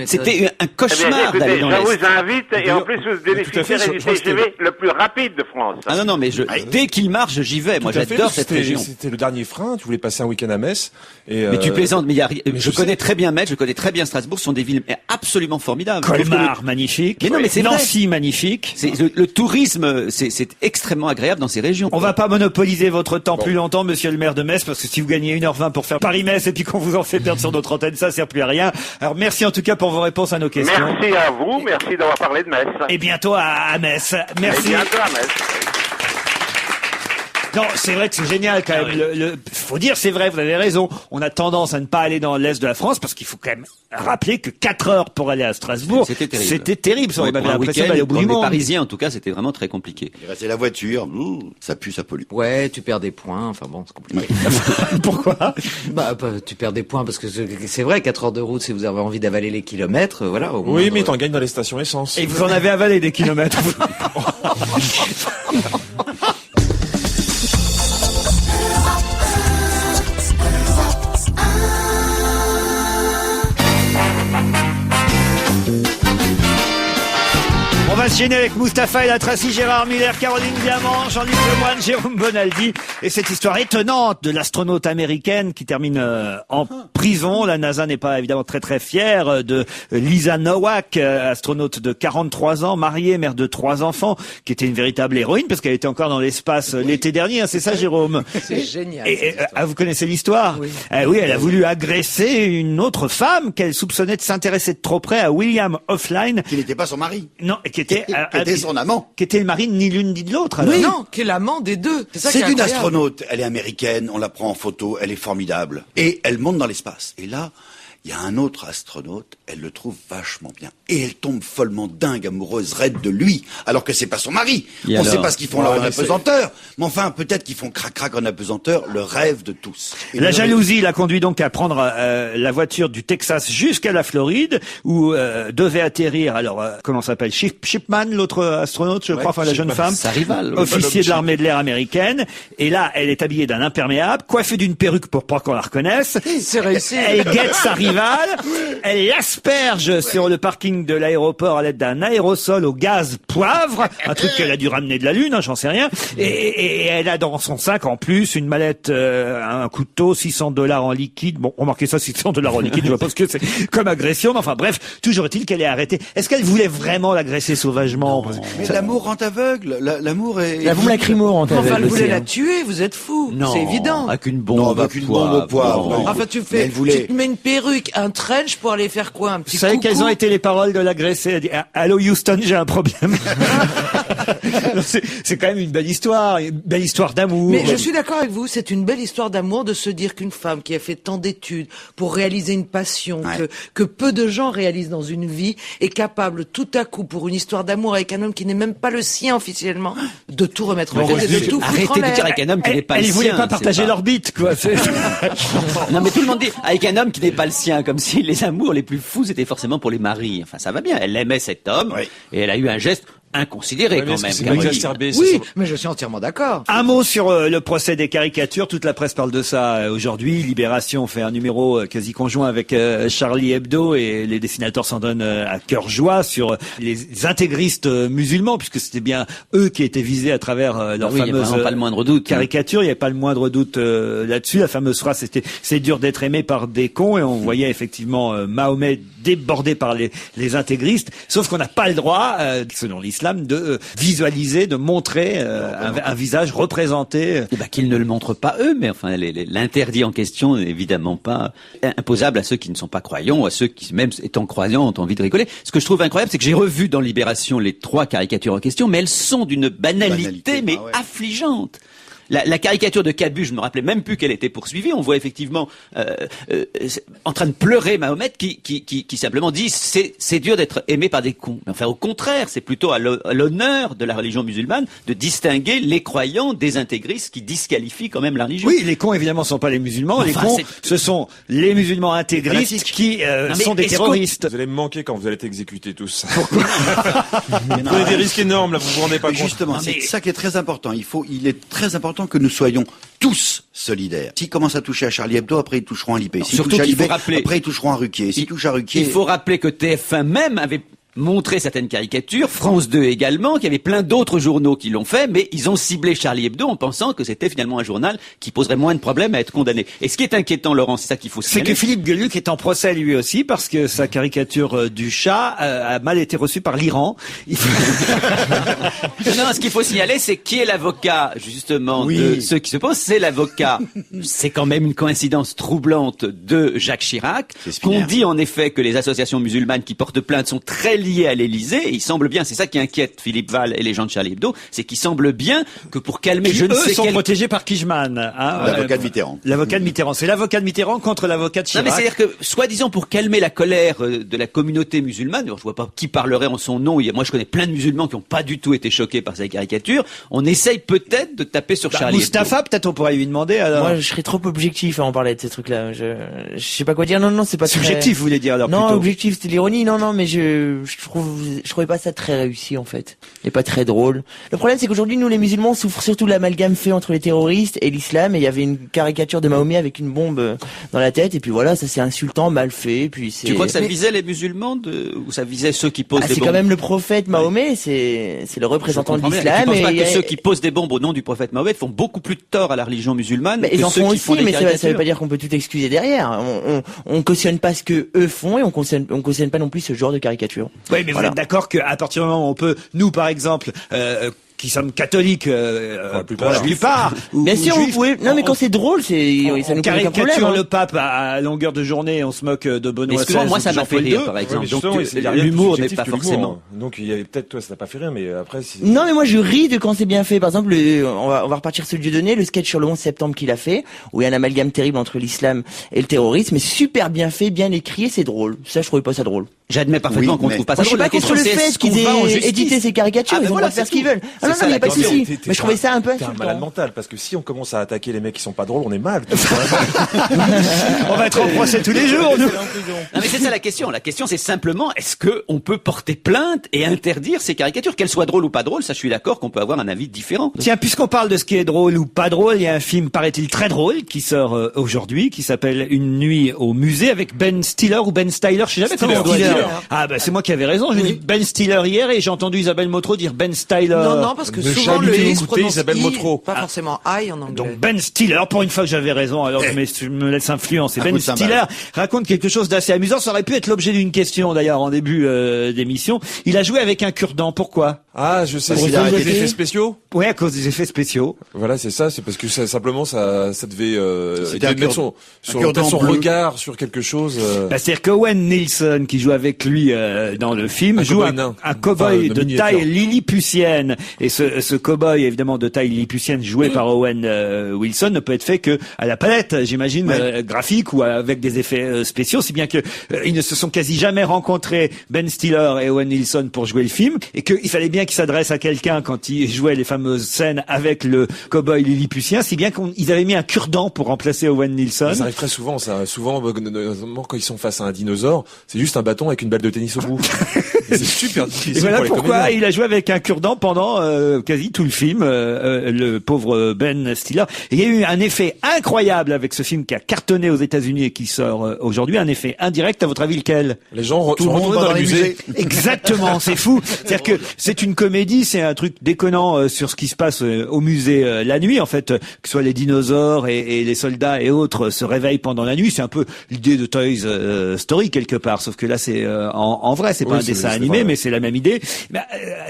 c'était un Eh bien, cauchemar écoutez, d'aller dans je l'Est. vous invite, et en plus vous bénéficierez du TGV le plus rapide de France. Ah non, non, mais dès qu'il marche, j'y vais. Moi, Tout à fait, j'adore cette c'était- région. C'était le dernier frein. Tu voulais passer un week-end à Metz. Et Mais tu plaisantes, mais mais je je connais très bien Metz, je connais très bien Strasbourg, ce sont des villes absolument formidables. Colmar, magnifique. Mais non, mais c'est vrai. Nancy, magnifique. Le tourisme, c'est extrêmement agréable dans ces régions. On va pas monopoliser votre temps plus longtemps, monsieur le maire de Metz, parce que si vous gagnez 1h20 pour faire Paris-Metz et puis qu'on vous en fait perdre sur notre antenne, ça sert plus à rien. Alors merci en tout cas pour vos réponses à nos questions. Merci à vous, merci d'avoir parlé de Metz. Et bientôt à Metz. Et Merci. bientôt à Metz. Non, c'est vrai que c'est génial quand même. Faut dire, c'est vrai, vous avez raison. On a tendance à ne pas aller dans l'Est de la France parce qu'il faut quand même rappeler que 4 heures pour aller à Strasbourg, C'était terrible. C'était terrible. Ça, on Pour avait un l'impression week-end, d'aller au bout pour du les monde. Parisiens, en tout cas, c'était vraiment très compliqué. Il restait la voiture, ça pue, ça pollue. Ouais, tu perds des points. Enfin bon, c'est compliqué. Pourquoi? Tu perds des points parce que c'est vrai, 4 heures de route, si vous avez envie d'avaler les kilomètres, voilà. Au oui, moins, mais t'en gagnes dans les stations essence. Et vous en avez avalé des kilomètres. On va se gêner avec Mustapha El Atrassi, Gérard Miller, Caroline Diamant, Jean-Luc Lemoyne, Jérôme Bonaldi. Et cette histoire étonnante de l'astronaute américaine qui termine en prison. La NASA n'est pas évidemment très très fière de Lisa Nowak, astronaute de 43 ans, mariée, mère de 3 enfants, qui était une véritable héroïne parce qu'elle était encore dans l'espace l'été dernier. Hein, c'est ça, Jérôme? C'est génial. Vous connaissez l'histoire? Oui. Oui, elle a voulu agresser une autre femme qu'elle soupçonnait de s'intéresser de trop près à William Offline. Qui n'était pas son mari. Non, qui était Qui était son amant. qui était le mari de ni l'une ni de l'autre. alors. Non, qui est l'amant des deux. C'est ça qui C'est est une incroyable. astronaute, elle est américaine, on la prend en photo, elle est formidable. Et elle monte dans l'espace. Et là, il y a un autre astronaute, elle le trouve vachement bien. Et elle tombe follement dingue, amoureuse, raide de lui, alors que c'est pas son mari. Et On sait alors pas ce qu'ils font là en apesanteur. Mais enfin, peut-être qu'ils font crac-crac en apesanteur, le rêve de tous. Et La le- jalousie l'a conduit donc à prendre la voiture du Texas jusqu'à la Floride, où devait atterrir, alors, comment s'appelle, Shipman, l'autre astronaute, je crois, enfin la jeune femme, Sa rivale. officier de l'armée de l'air américaine. Et là, elle est habillée d'un imperméable, coiffée d'une perruque pour pas qu'on la reconnaisse. C'est réussi. Elle guette sa rivale, elle l'asperge sur le parking de l'aéroport à l'aide d'un aérosol au gaz poivre, un truc qu'elle a dû ramener de la Lune, hein, j'en sais rien. Et elle a dans son sac en plus une mallette, un couteau, $600 en liquide. Bon, remarquez ça, $600 en liquide, je vois pas ce que c'est comme agression. Mais enfin bref, toujours est-il qu'elle est arrêtée. Est-ce qu'elle voulait vraiment l'agresser sauvagement? Mais l'amour rend aveugle, l'amour est... La boum lacrymo en tête. Enfin, elle voulait la tuer, vous êtes fou. Non, C'est évident. avec une bombe. Non, avec une bombe au poivre, non. Enfin, tu Mais elle voulait- tu te mets une perruque, un trench pour aller faire quoi? Un petit Vous savez coucou quelles ont été les paroles de l'agressé? Elle dit, allô Houston, j'ai un problème. C'est quand même une belle histoire d'amour. Mais je suis d'accord avec vous, c'est une belle histoire d'amour de se dire qu'une femme qui a fait tant d'études pour réaliser une passion Ouais. que peu de gens réalisent dans une vie est capable tout à coup pour une histoire d'amour avec un homme qui n'est même pas le sien officiellement de tout remettre en cause et de tout foutre en Arrêtez de l'air. dire avec un homme qui n'est pas Elle le voulait sien. pas c'est partager l'orbite, quoi. C'est- Non, mais tout le monde dit avec un homme qui n'est pas le sien, comme si les amours les plus fous c'était forcément pour les maris. Enfin, ça va bien. Elle aimait cet homme Oui. et elle a eu un geste inconsidéré Ouais, mais quand est-ce que même. c'est pas Caroline. exacerbé, Oui, c'est- mais je suis entièrement d'accord. Un mot sur le procès des caricatures. Toute la presse parle de ça aujourd'hui. Libération fait un numéro quasi conjoint avec Charlie Hebdo et les dessinateurs s'en donnent à cœur joie sur les intégristes musulmans, puisque c'était bien eux qui étaient visés à travers leur oui, il y a fameuse vraiment pas le moindre doute. caricature. Il n'y avait pas le moindre doute là-dessus. La fameuse phrase, c'était « c'est dur d'être aimé par des cons » et on voyait effectivement Mahomet débordé par les intégristes. Sauf qu'on n'a pas le droit, selon l'islam, de visualiser, de montrer un visage représenté. Eh ben, qu'ils ne le montrent pas eux, mais enfin l'interdit en question n'est évidemment pas imposable à ceux qui ne sont pas croyants ou à ceux qui, même étant croyants, ont envie de rigoler. Ce que je trouve incroyable, c'est que j'ai revu dans Libération les 3 caricatures en question, mais elles sont d'une banalité, Banalité, mais ah ouais. affligeante. La caricature de Cabu, je me rappelais même plus qu'elle était poursuivie. On voit effectivement en train de pleurer Mahomet qui simplement dit c'est dur d'être aimé par des cons. Mais enfin au contraire, c'est plutôt à l'honneur de la religion musulmane de distinguer les croyants des intégristes qui disqualifient quand même la religion. Oui, les cons évidemment sont pas les musulmans. Enfin, les cons, ce sont les musulmans intégristes qui sont des terroristes. Vous allez me manquer quand vous allez être exécutés tous. Vous prenez des risques énormes là, vous vous rendez pas Mais compte. justement, c'est ça qui est très important. Il est très important que nous soyons tous solidaires. S'ils commencent à toucher à Charlie Hebdo, après ils toucheront à l'IP. S'ils Surtout touchent à qu'il faut l'IP, rappeler- après ils toucheront à Ruquier. S'ils touchent à Ruquier... Il faut rappeler que TF1 même avait montré certaines caricatures, France 2 également, qu'il y avait plein d'autres journaux qui l'ont fait, mais ils ont ciblé Charlie Hebdo en pensant que c'était finalement un journal qui poserait moins de problèmes à être condamné. Et ce qui est inquiétant, Laurent, c'est ça qu'il faut C'est signaler. que Philippe Gueluc est en procès lui aussi parce que sa caricature du chat a mal été reçue par l'Iran. Il faut... Non, ce qu'il faut signaler, c'est qui est l'avocat, justement, de ceux qui se posent. C'est l'avocat. C'est quand même une coïncidence troublante de Jacques Chirac, qu'on dit en effet que les associations musulmanes qui portent plainte sont très liées à l'Élysée. Et il semble bien, c'est ça qui inquiète Philippe Val et les gens de Charlie Hebdo, c'est qu'il semble bien que pour calmer Qui, je ne eux, sais sont quel... protégés par Kijman. Hein, L'avocat de Mitterrand. L'avocat de Mitterrand. C'est l'avocat de Mitterrand contre l'avocat de Non, Chirac. mais c'est-à-dire que, soi-disant, pour calmer la colère de la communauté musulmane, alors je vois pas qui parlerait en son nom, moi je connais plein de musulmans qui n'ont pas du tout été choqués par ces caricatures, on essaye peut-être de taper sur Charlie Hebdo. Mustapha, peut-être on pourrait lui demander alors. Moi, je serais trop objectif à en parler de ces trucs-là. Je sais pas quoi dire. Non, c'est pas Subjectif, vous voulez dire alors Non, plutôt. objectif, c'était l'ironie. Non, mais je trouvais pas ça très réussi en fait, et pas très drôle. Le problème, c'est qu'aujourd'hui, nous les musulmans souffrent surtout de l'amalgame fait entre les terroristes et l'islam. Et il y avait une caricature de Mahomet avec une bombe dans la tête, et puis voilà, ça c'est insultant, mal fait. Puis c'est. Tu crois que ça visait les musulmans ou ça visait ceux qui posent des c'est bombes? quand même le prophète Mahomet, c'est le représentant de Je l'islam. pense pas et que ceux qui posent des bombes au nom du prophète Mahomet font beaucoup plus de tort à la religion musulmane que ils en ceux font qui aussi, font des mais ça veut caricatures. pas dire qu'on peut tout excuser derrière. On cautionne pas ce que eux font, et on cautionne pas non plus ce genre de caricature. Oui, mais Voilà. vous êtes d'accord qu'à partir du moment où on peut, nous par exemple, qui sommes catholiques, pour la plupart, Bien ou sûr, vous juifs, pouvez. Non, mais quand c'est drôle, ça nous pose aucun caricature problème. le pape à longueur de journée, on se moque de Benoît XVI. Excuse-moi, moi ou ça de m'a fait Jean-Paul rire II. par Ouais, exemple. mais Donc justement, il y a rien de l'humour plus n'est subjectif pas que l'humour, forcément. hein. Donc il y avait peut-être toi ça t'a pas fait rire, mais après si... Non, mais moi je ris de quand c'est bien fait. Par exemple, on va repartir sur Dieudonné, le sketch sur le 11 septembre qu'il a fait, où il y a un amalgame terrible entre l'islam et le terrorisme, mais super bien fait, bien écrit, et c'est drôle. Ça, je trouvais pas ça drôle. J'admets parfaitement Oui, qu'on ne mais- trouve pas Moi, ça je suis drôle. pas La contre le question, c'est fait est-ce qu'on qu'ils va en aient justice? édité ces caricatures, Ah, ben ils ont voilà, le droit de faire c'est ce qu'ils tout. veulent. Ah C'est non, ça, il y la a pas de question. souci. Mais je trouvais ça un peu T'es un malade insultant. mental, parce que si on commence à attaquer les mecs qui sont pas drôles, on est mal. On va être en procès tous les jours, nous. Non mais c'est ça la question. La question c'est simplement est-ce que on peut porter plainte et interdire ces caricatures, qu'elles soient drôles ou pas drôles. Ça, je suis d'accord qu'on peut avoir un avis différent. Tiens, puisqu'on parle de ce qui est drôle ou pas drôle, il y a un film, paraît-il, très drôle qui sort aujourd'hui, qui s'appelle Une nuit au musée avec Ben Stiller ou Ben Styler, je sais jamais comment on doit Stiller. dire. Ah bah c'est moi qui avais raison, j'ai dit Ben Stiller hier et j'ai entendu Isabelle Motro dire Ben Styler. Non, parce que Ne souvent jamais le I se écouter prononce Isabelle I, Motro. pas forcément I en anglais. Donc Ben Stiller, pour une fois que j'avais raison, alors je me laisse influencer. Un Ben coup de cymbale. Stiller raconte quelque chose d'assez amusant, ça aurait pu être l'objet d'une question d'ailleurs en début d'émission. Il a joué avec un cure-dent, pourquoi? Ah, je sais, Parce c'est qu'il a des arrêté. effets spéciaux. Ouais, à cause des effets spéciaux. Voilà, c'est ça, c'est parce que ça, simplement ça devait C'était un mettre son cure-dent son bleu. regard sur quelque chose. Bah, c'est-à-dire qu'Owen Nilsson, qui joue avec lui dans le film, Un joue cow-boy un nain. cow-boy Enfin, de miniature. taille lilliputienne. Et ce cow-boy, évidemment, de taille lilliputienne, joué par Owen Wilson, ne peut être fait que à la palette, j'imagine, graphique ou avec des effets spéciaux, si bien que ils ne se sont quasi jamais rencontrés, Ben Stiller et Owen Nilsson, pour jouer le film, et qu'il fallait bien qu'ils s'adressent à quelqu'un quand ils jouaient les fameuses scènes avec le cow-boy lilliputien, si bien qu'ils avaient mis un cure-dent pour remplacer Owen Nilsson. Ça arrive très souvent, ça. Souvent, notamment quand ils sont face à un dinosaure, c'est juste un bâton avec une balle de tennis au bout. Et c'est super difficile Et voilà pour les pourquoi comédiens. il a joué avec un cure-dent pendant quasi tout le film, le pauvre Ben Stiller. Et il y a eu un effet incroyable avec ce film qui a cartonné aux États-Unis et qui sort aujourd'hui, un effet indirect. À votre avis, lequel? Les gens Tout sont le monde retournés va dans les musées. Exactement, c'est fou. C'est-à-dire que c'est une comédie, c'est un truc déconnant sur ce qui se passe au musée la nuit. En fait, que ce soit les dinosaures et les soldats et autres se réveillent pendant la nuit. C'est un peu l'idée de Toy Story quelque part, sauf que là c'est en vrai, c'est pas Oui, un dessin c'est animé, vrai. mais c'est la même idée.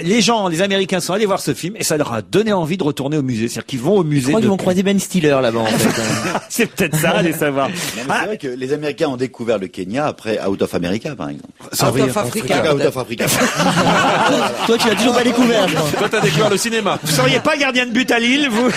Les Américains sont allés voir ce film et ça leur a donné envie de retourner au musée. C'est-à-dire qu'ils vont au Je musée. crois qu'ils vont croiser Ben Stiller là-bas en fait. C'est peut-être ça, allez savoir. Non, mais c'est vrai que les Américains ont découvert le Kenya après Out of America, par exemple. Out of Africa. Out of Africa. Toi tu l'as toujours pas découvert. je crois. Toi, t'as découvert le cinéma. Vous seriez pas gardien de but à Lille, vous?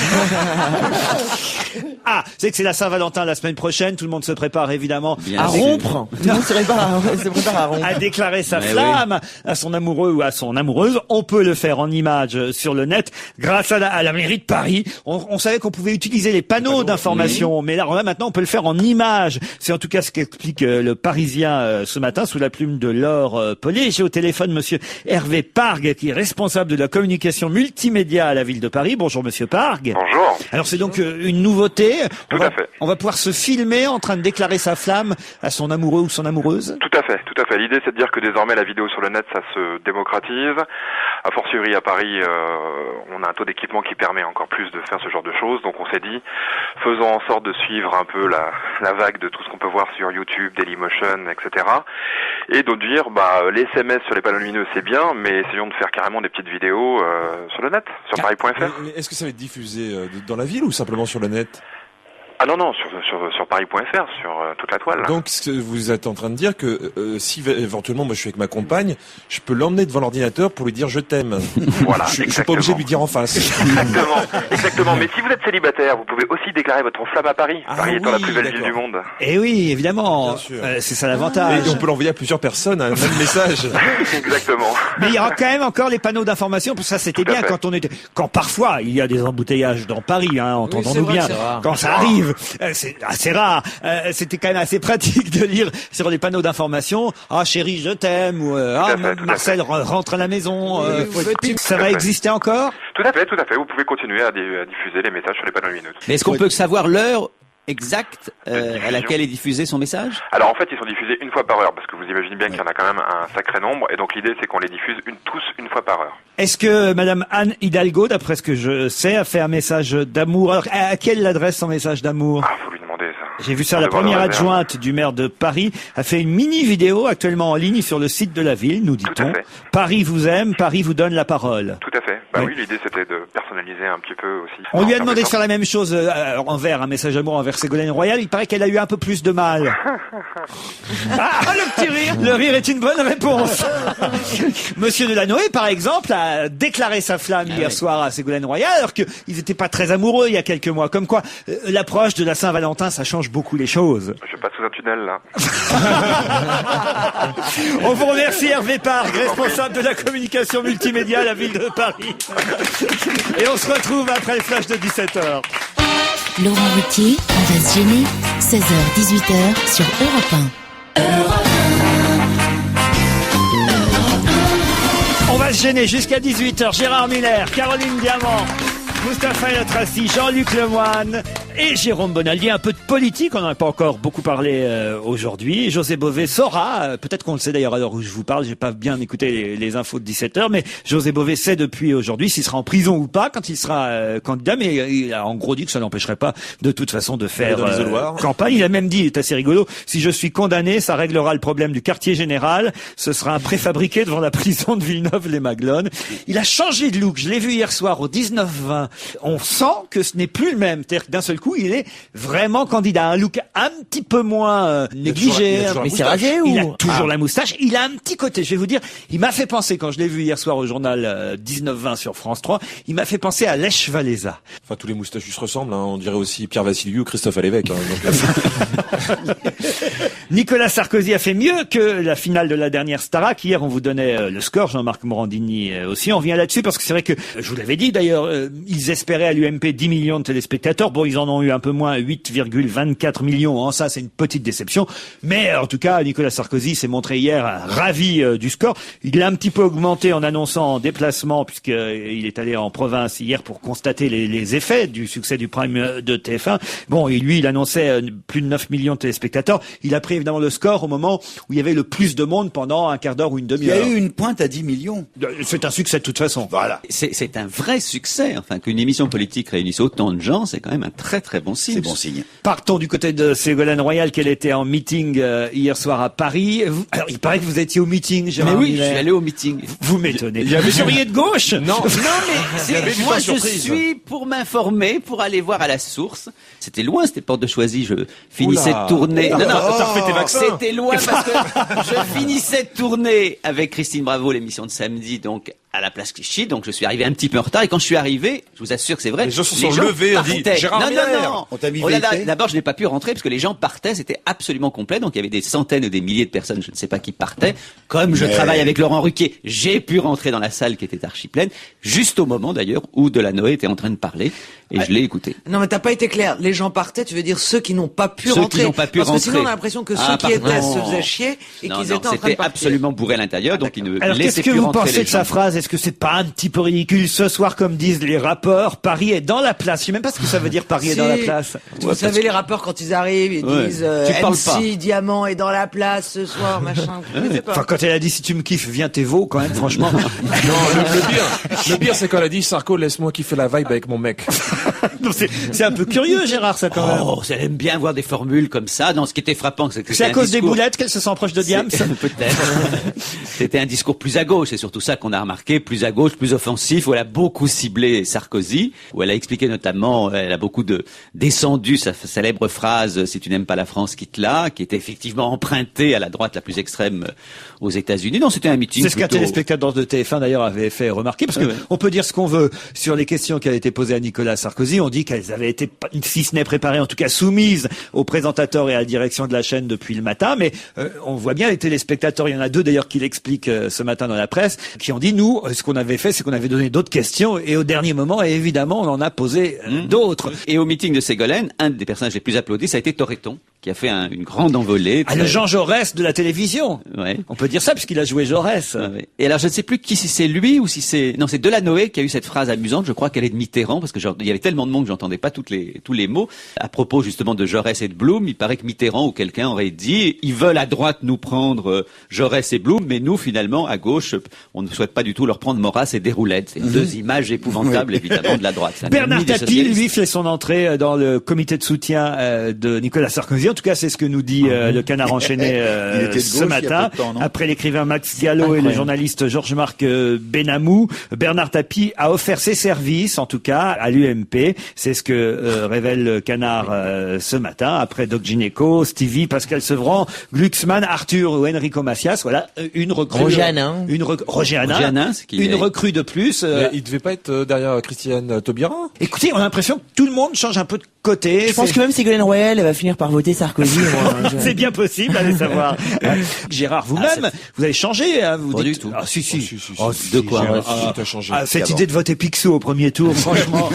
Ah, c'est que c'est la Saint-Valentin la semaine prochaine. Tout le monde se prépare évidemment Bien À sûr. rompre. Tout le monde se prépare à rompre. à déclarer sa Mais flamme à son amoureux ou à son amoureuse. On peut le faire en image sur le net grâce à la mairie de Paris. On savait qu'on pouvait utiliser les panneaux d'information, mais là maintenant on peut le faire en image. C'est en tout cas ce qu'explique le Parisien ce matin sous la plume de Laure Paulet. J'ai au téléphone monsieur Hervé Pargue qui est responsable de la communication multimédia à la ville de Paris. Bonjour monsieur Pargue. Bonjour. Alors c'est donc une nouveauté. Tout à fait. On va pouvoir se filmer en train de déclarer sa flamme à son amoureux ou son amoureuse. Tout à fait, tout à fait. L'idée, c'est de dire que désormais, la vidéo sur le net, ça se démocratise. A fortiori, à Paris, on a un taux d'équipement qui permet encore plus de faire ce genre de choses. Donc, on s'est dit, faisons en sorte de suivre un peu la vague de tout ce qu'on peut voir sur YouTube, Dailymotion, etc. Et de dire, les SMS sur les panneaux lumineux, c'est bien, mais essayons de faire carrément des petites vidéos sur le net, sur paris.fr. Mais est-ce que ça va être diffusé dans la ville ou simplement sur le net? Ah non, sur paris.fr, sur toute la toile. Donc, ce que vous êtes en train de dire que si éventuellement moi je suis avec ma compagne, je peux l'emmener devant l'ordinateur pour lui dire je t'aime. Voilà, Je suis pas obligé de lui dire en face. Exactement. Mais si vous êtes célibataire, vous pouvez aussi déclarer votre flamme à Paris. Ah Paris étant la oui, plus belle ville d'accord. du monde. Eh oui, évidemment. Bien sûr. C'est ça l'avantage. Et on peut l'envoyer à plusieurs personnes, un même message. Exactement. Mais il y aura quand même encore les panneaux d'information. Pour ça, c'était Tout à bien fait. quand parfois il y a des embouteillages dans Paris, entendons-nous vrai bien. que c'est rare. Quand ça arrive, c'est assez rare. C'était quand même assez pratique de lire sur les panneaux d'information. Ah chérie, je t'aime. Ou tout à Marcel rentre à la maison. Oui, ça va exister encore? Tout à fait. Vous pouvez continuer à diffuser les messages sur les panneaux lumineux. Mais est-ce qu'on peut savoir l'heure exacte à laquelle est diffusé son message? Alors en fait, ils sont diffusés une fois par heure, parce que vous imaginez bien qu'il y en a quand même un sacré nombre, et donc l'idée c'est qu'on les diffuse tous une fois par heure. Est-ce que Madame Anne Hidalgo, d'après ce que je sais, a fait un message d'amour? Alors, à quelle adresse son message d'amour? Ah, faut lui demander ça. J'ai vu ça, On la devrait première le réserver. adjointe du maire de Paris a fait une mini vidéo actuellement en ligne sur le site de la ville, nous Tout dit-on. à fait. Paris vous aime, Paris vous donne la parole. Tout à fait. Oui, l'idée c'était de personnaliser un petit peu aussi. On lui a En demandé de permettant- faire la même chose envers un message d'amour envers Ségolène Royal. Il paraît qu'elle a eu un peu plus de mal. Le petit rire. Le rire est une bonne réponse. Monsieur Delanoë, par exemple, a déclaré sa flamme hier soir à Ségolène Royal, alors qu'ils n'étaient pas très amoureux il y a quelques mois. Comme quoi, l'approche de la Saint-Valentin, ça change beaucoup les choses. Je passe sous un tunnel là. On vous remercie Hervé Pargue, responsable de la communication multimédia à la ville de Paris. Et on se retrouve après le flash de 17h. Laurent Ruquier, on va se gêner. 16h-18h sur Europe 1. On va se gêner jusqu'à 18h. Gérard Miller, Caroline Diamant, Mustapha El Atrassi, Jean-Luc Lemoyne et Jérôme Bonaldi. Un peu de politique, on n'en a pas encore beaucoup parlé aujourd'hui. José Bové saura, peut-être qu'on le sait d'ailleurs à l'heure où je vous parle, j'ai pas bien écouté les infos de 17h, mais José Bové sait depuis aujourd'hui s'il sera en prison ou pas quand il sera candidat, mais il a en gros dit que ça n'empêcherait pas de toute façon de faire dans l'isoloir. campagne. Il a même dit, c'est assez rigolo, si je suis condamné, ça réglera le problème du quartier général, ce sera un préfabriqué devant la prison de Villeneuve-les-Maglones. Il a changé de look, je l'ai vu hier soir au 19-20. On sent que ce n'est plus le même, c'est-à-dire que d'un seul coup, il est vraiment candidat. Un look un petit peu moins négligé. toujours la Mais c'est moustache. rasé Il a ou toujours la moustache. Il a un petit côté, je vais vous dire, il m'a fait penser, quand je l'ai vu hier soir au journal 19-20 sur France 3, il m'a fait penser à Lech Walesa. Enfin, tous les moustachus se ressemblent. On dirait aussi Pierre Vassiliou, Christophe Alévèque. Nicolas Sarkozy a fait mieux que la finale de la dernière Starac. Hier, on vous donnait le score, Jean-Marc Morandini aussi. On revient là-dessus parce que c'est vrai que, je vous l'avais dit d'ailleurs, ils espéraient à l'UMP 10 millions de téléspectateurs. Bon, ils en ont eu un peu moins, 8,24 millions. Ça, c'est une petite déception. Mais en tout cas, Nicolas Sarkozy s'est montré hier ravi du score. Il l'a un petit peu augmenté en annonçant en déplacement, puisqu'il est allé en province hier pour constater les effets du succès du prime de TF1. Bon, et lui, il annonçait plus de 9 millions de téléspectateurs. Il a pris évidemment le score au moment où il y avait le plus de monde pendant un quart d'heure ou une Il y demi-heure. a eu une pointe à 10 millions. C'est un succès de toute façon. Voilà. C'est un vrai succès. Enfin, qu'une émission politique réunisse autant de gens, c'est quand même un très très bon signe. C'est bon signe. Partons du côté de Ségolène Royal, qu'elle était en meeting hier soir à Paris. Alors, il paraît que vous étiez au meeting, Gérard Mais oui, Miller. je suis allé au meeting. Vous m'étonnez. Vous seriez de gauche? Non. Non, mais moi je suis pour m'informer, pour aller voir à la source. C'était loin, c'était Porte de Choisy. Je finissais de tourner. Non, t'as refait tes vaccins. c'était loin parce que je finissais de tourner avec Christine Bravo l'émission de samedi, donc à la place Clichy. Donc je suis arrivé un petit peu en retard et quand je suis arrivé, je vous assure que c'est vrai. Les gens se sont levés, on dit partaient. Gérard Non. On t'a mis Oh là là, vite. d'abord je n'ai pas pu rentrer parce que les gens partaient, c'était absolument complet. Donc il y avait des centaines ou des milliers de personnes, je ne sais pas qui partaient. Comme je travaille avec Laurent Ruquier, j'ai pu rentrer dans la salle qui était archi pleine, juste au moment d'ailleurs où Delanoë était en train de parler et je l'ai écouté. Non, mais t'as pas été clair. Les gens partaient, tu veux dire ceux qui n'ont pas pu Ceux rentrer. qui n'ont pas pu Parce que sinon, rentrer. on a l'impression que ceux Ah, qui étaient pardon. se faisaient chier et Non, qu'ils non, étaient en train de c'était partir. absolument bourré à l'intérieur, donc ils ne Alors, qu'est-ce laissaient que plus vous rentrer pensez les de sa gens. phrase? Est-ce que c'est pas un petit peu ridicule? Ce soir, comme disent les rappeurs, Paris est dans la place. Je sais même pas ce que ça veut dire, Paris est dans la place. Vous savez, les rappeurs, quand ils arrivent, ils Ouais. disent Tu parles pas. MC, Diamant est dans la place ce soir, machin. Vous connaissez pas. Enfin, quand elle a dit si tu me kiffes, viens t'es veau, quand même, franchement. Non, le pire, c'est quand elle a dit Sarko, laisse-moi kiffer la vibe avec mon mec. Non, c'est un peu curieux, Gérard, ça, quand même. Oh, ça aime bien voir des formules comme ça. Non, ce qui était frappant, c'est que C'est à c'était un cause des discours- boulettes qu'elle se sent proche de Diams? Peut-être. C'était un discours plus à gauche, c'est surtout ça qu'on a remarqué, plus à gauche, plus offensif, où elle a beaucoup ciblé Sarkozy, où elle a expliqué notamment, elle a beaucoup descendu sa célèbre phrase « Si tu n'aimes pas la France, quitte-la », qui était effectivement empruntée à la droite la plus extrême aux États-Unis. Non, c'était un meeting C'est ce qu'un plutôt- téléspectateur de TF1 d'ailleurs avait fait remarquer, parce que Ouais. on peut dire ce qu'on veut sur les questions qui avaient été posées à Nicolas Sarkozy. On dit qu'elles avaient été, si ce n'est préparées, en tout cas soumises au présentateur et à la direction de la chaîne depuis le matin. Mais on voit bien les téléspectateurs. Il y en a deux d'ailleurs qui l'expliquent ce matin dans la presse, qui ont dit nous, ce qu'on avait fait, c'est qu'on avait donné d'autres questions et au dernier moment, évidemment, on en a posé d'autres. Et au meeting de Ségolène, un des personnages les plus applaudis, ça a été Toretton, qui a fait une grande envolée. Ah, le Jean Jaurès de la télévision. Ouais. On peut dire ça puisqu'il a joué Jaurès. Ouais, ouais. Et alors je ne sais plus si c'est lui ou si c'est c'est Delanoë qui a eu cette phrase amusante. Je crois qu'elle est de Mitterrand parce que il y avait tellement de monde que j'entendais pas tous les mots à propos justement de Jaurès et de Blum. Il paraît que Mitterrand ou quelqu'un aurait dit ils veulent à droite nous prendre Jaurès et Blum, mais nous finalement à gauche on ne souhaite pas du tout leur prendre Maurras et Desroulettes. C'est deux images épouvantables évidemment de la droite. C'est un Bernard ennemi des Tapie, socialistes. lui, fait son entrée dans le comité de soutien de Nicolas Sarkozy. En tout cas, c'est ce que nous dit le Canard enchaîné Il était de ce gauche il y a matin. peu de temps, non Après l'écrivain Max Diallo et le journaliste Georges-Marc Benamou, Bernard Tapie a offert ses services, en tout cas, à l'UMP. C'est ce que révèle le Canard ce matin. Après Doc Gineco, Stevie, Pascal Sevran, Glucksmann, Arthur ou Enrico Macias. Voilà, une recrue. Roger Hanin. Roger Hanin. Roger Hanin, c'est qui Une est- recrue de plus. Mais il devait pas être derrière Christiane Taubira. Écoutez, on a l'impression que tout le monde change un peu de côté. Je pense que même Ségolène Royal, elle va finir par voter Sarkozy. moi. C'est bien possible, allez savoir. Gérard, vous-même, vous avez changé. Hein, vous Pas dites... du tout. Ah, si, si. si, si, Oh, si, de si, quoi Gérard. Si, t'as changé. Cette D'abord. idée de voter Picsou au premier tour, franchement.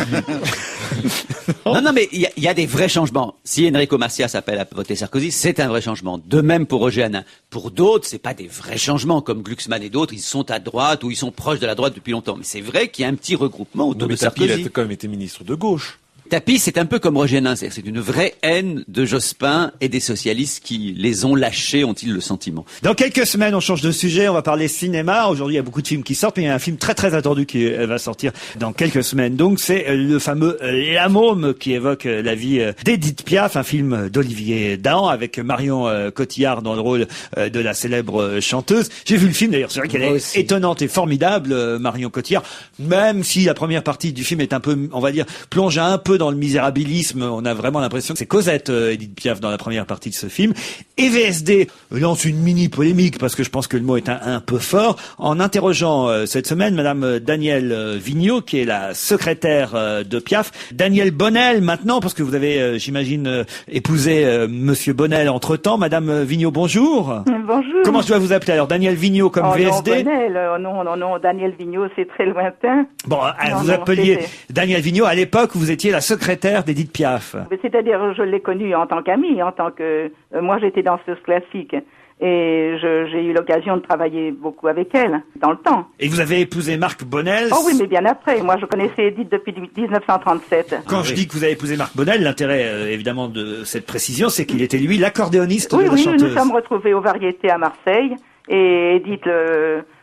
Non, mais il y a des vrais changements. Si Enrico Macias appelle à voter Sarkozy, c'est un vrai changement. De même pour Roger Hanin. Pour d'autres, c'est pas des vrais changements, comme Glucksmann et d'autres, ils sont à droite ou ils sont proches de la droite depuis longtemps. Mais c'est vrai qu'il y a un petit regroupement autour Non, mais de Tapie, il Sarkozy. a quand même été ministre de gauche. Tapie, c'est un peu comme Roger Hanin, c'est une vraie haine de Jospin et des socialistes qui les ont lâchés, ont-ils le sentiment. Dans quelques semaines, on change de sujet, on va parler cinéma. Aujourd'hui, il y a beaucoup de films qui sortent, mais il y a un film très très attendu qui va sortir dans quelques semaines. Donc, c'est le fameux La Môme qui évoque la vie d'Édith Piaf, un film d'Olivier Dahan avec Marion Cotillard dans le rôle de la célèbre chanteuse. J'ai vu le film d'ailleurs, c'est vrai qu'elle est étonnante et formidable, Marion Cotillard, même si la première partie du film est un peu, on va dire, plonge un peu dans le misérabilisme. On a vraiment l'impression que c'est Cosette, Édith Piaf, dans la première partie de ce film. Et VSD lance une mini polémique, parce que je pense que le mot est un peu fort, en interrogeant cette semaine Madame Danielle Vigneault, qui est la secrétaire de Piaf. Danielle Bonnel, maintenant, parce que vous avez, j'imagine, épousé Monsieur Bonnel entre-temps. Madame Vigneault, bonjour. Bonjour. Comment je dois vous appeler alors? Danielle Vigneault comme Oh VSD? non, Bonnel, non, Daniel Vigneault, c'est très lointain. Bon, Non, vous non, appeliez c'était- Danielle Vigneault, à l'époque, vous étiez la secrétaire d'Édith Piaf. Mais c'est-à-dire, je l'ai connue en tant qu'amie, en tant que... moi, j'étais danseuse classique. Et j'ai eu l'occasion de travailler beaucoup avec elle, dans le temps. Et vous avez épousé Marc Bonnel. Oh oui, mais bien après. Moi, je connaissais Edith depuis 1937. Quand je dis que vous avez épousé Marc Bonnel, l'intérêt évidemment de cette précision, c'est qu'il était lui l'accordéoniste Oui, de la oui, nous chanteuse. nous sommes retrouvés aux Variétés à Marseille. Et Edith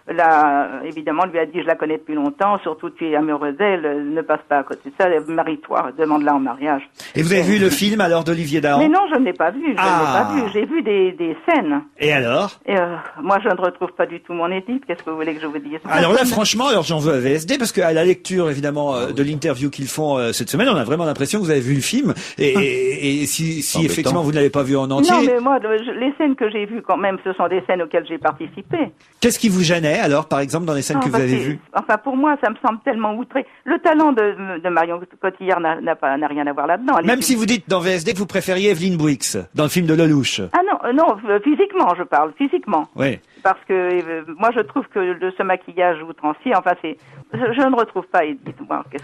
là, évidemment, lui a dit, je la connais depuis longtemps, surtout tu es amoureux d'elle, ne passe pas à côté de ça, marie-toi, demande-la en mariage. Et vous avez vu le film alors d'Olivier Dahan? Mais non, je ne l'ai pas vu, je ne l'ai pas vu. J'ai vu des scènes. Et alors? Et moi, je ne retrouve pas du tout mon Édith. Qu'est-ce que vous voulez que je vous dise? Alors là, franchement, alors j'en veux à VSD, parce qu'à la lecture, évidemment, de l'interview qu'ils font cette semaine, on a vraiment l'impression que vous avez vu le film. Et si effectivement vous ne l'avez pas vu en entier... Non, mais moi, les scènes que j'ai vues, quand même, ce sont des scènes auxquelles j'ai participé. Qu'est-ce qui vous gênait, alors, par exemple, dans les scènes que vous avez vues? Enfin, pour moi, ça me semble tellement outré. Le talent de Marion Cotillard n'a rien à voir là-dedans. Même si vous dites dans VSD que vous préfériez Evelyne Brix, dans le film de Lelouch. Ah non, physiquement, je parle, physiquement. Oui. Parce que moi, je trouve que de ce maquillage outrancier, enfin, je ne retrouve pas Edith.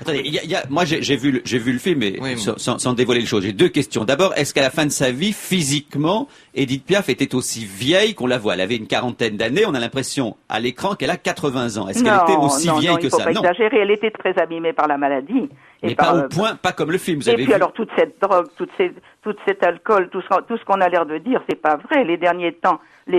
Attendez, moi j'ai vu le film, mais sans dévoiler les choses. J'ai deux questions. D'abord, est-ce qu'à la fin de sa vie, physiquement, Edith Piaf était aussi vieille qu'on la voit? Elle avait une quarantaine d'années. On a l'impression à l'écran qu'elle a 80 ans. Est-ce qu'elle était aussi vieille que ça? Non, il ne faut pas exagérer. Elle était très abîmée par la maladie. Mais pas au point, pas comme le film. Vous avez puis alors toute cette drogue, tout cet alcool, tout ce qu'on a l'air de dire, c'est pas vrai. Les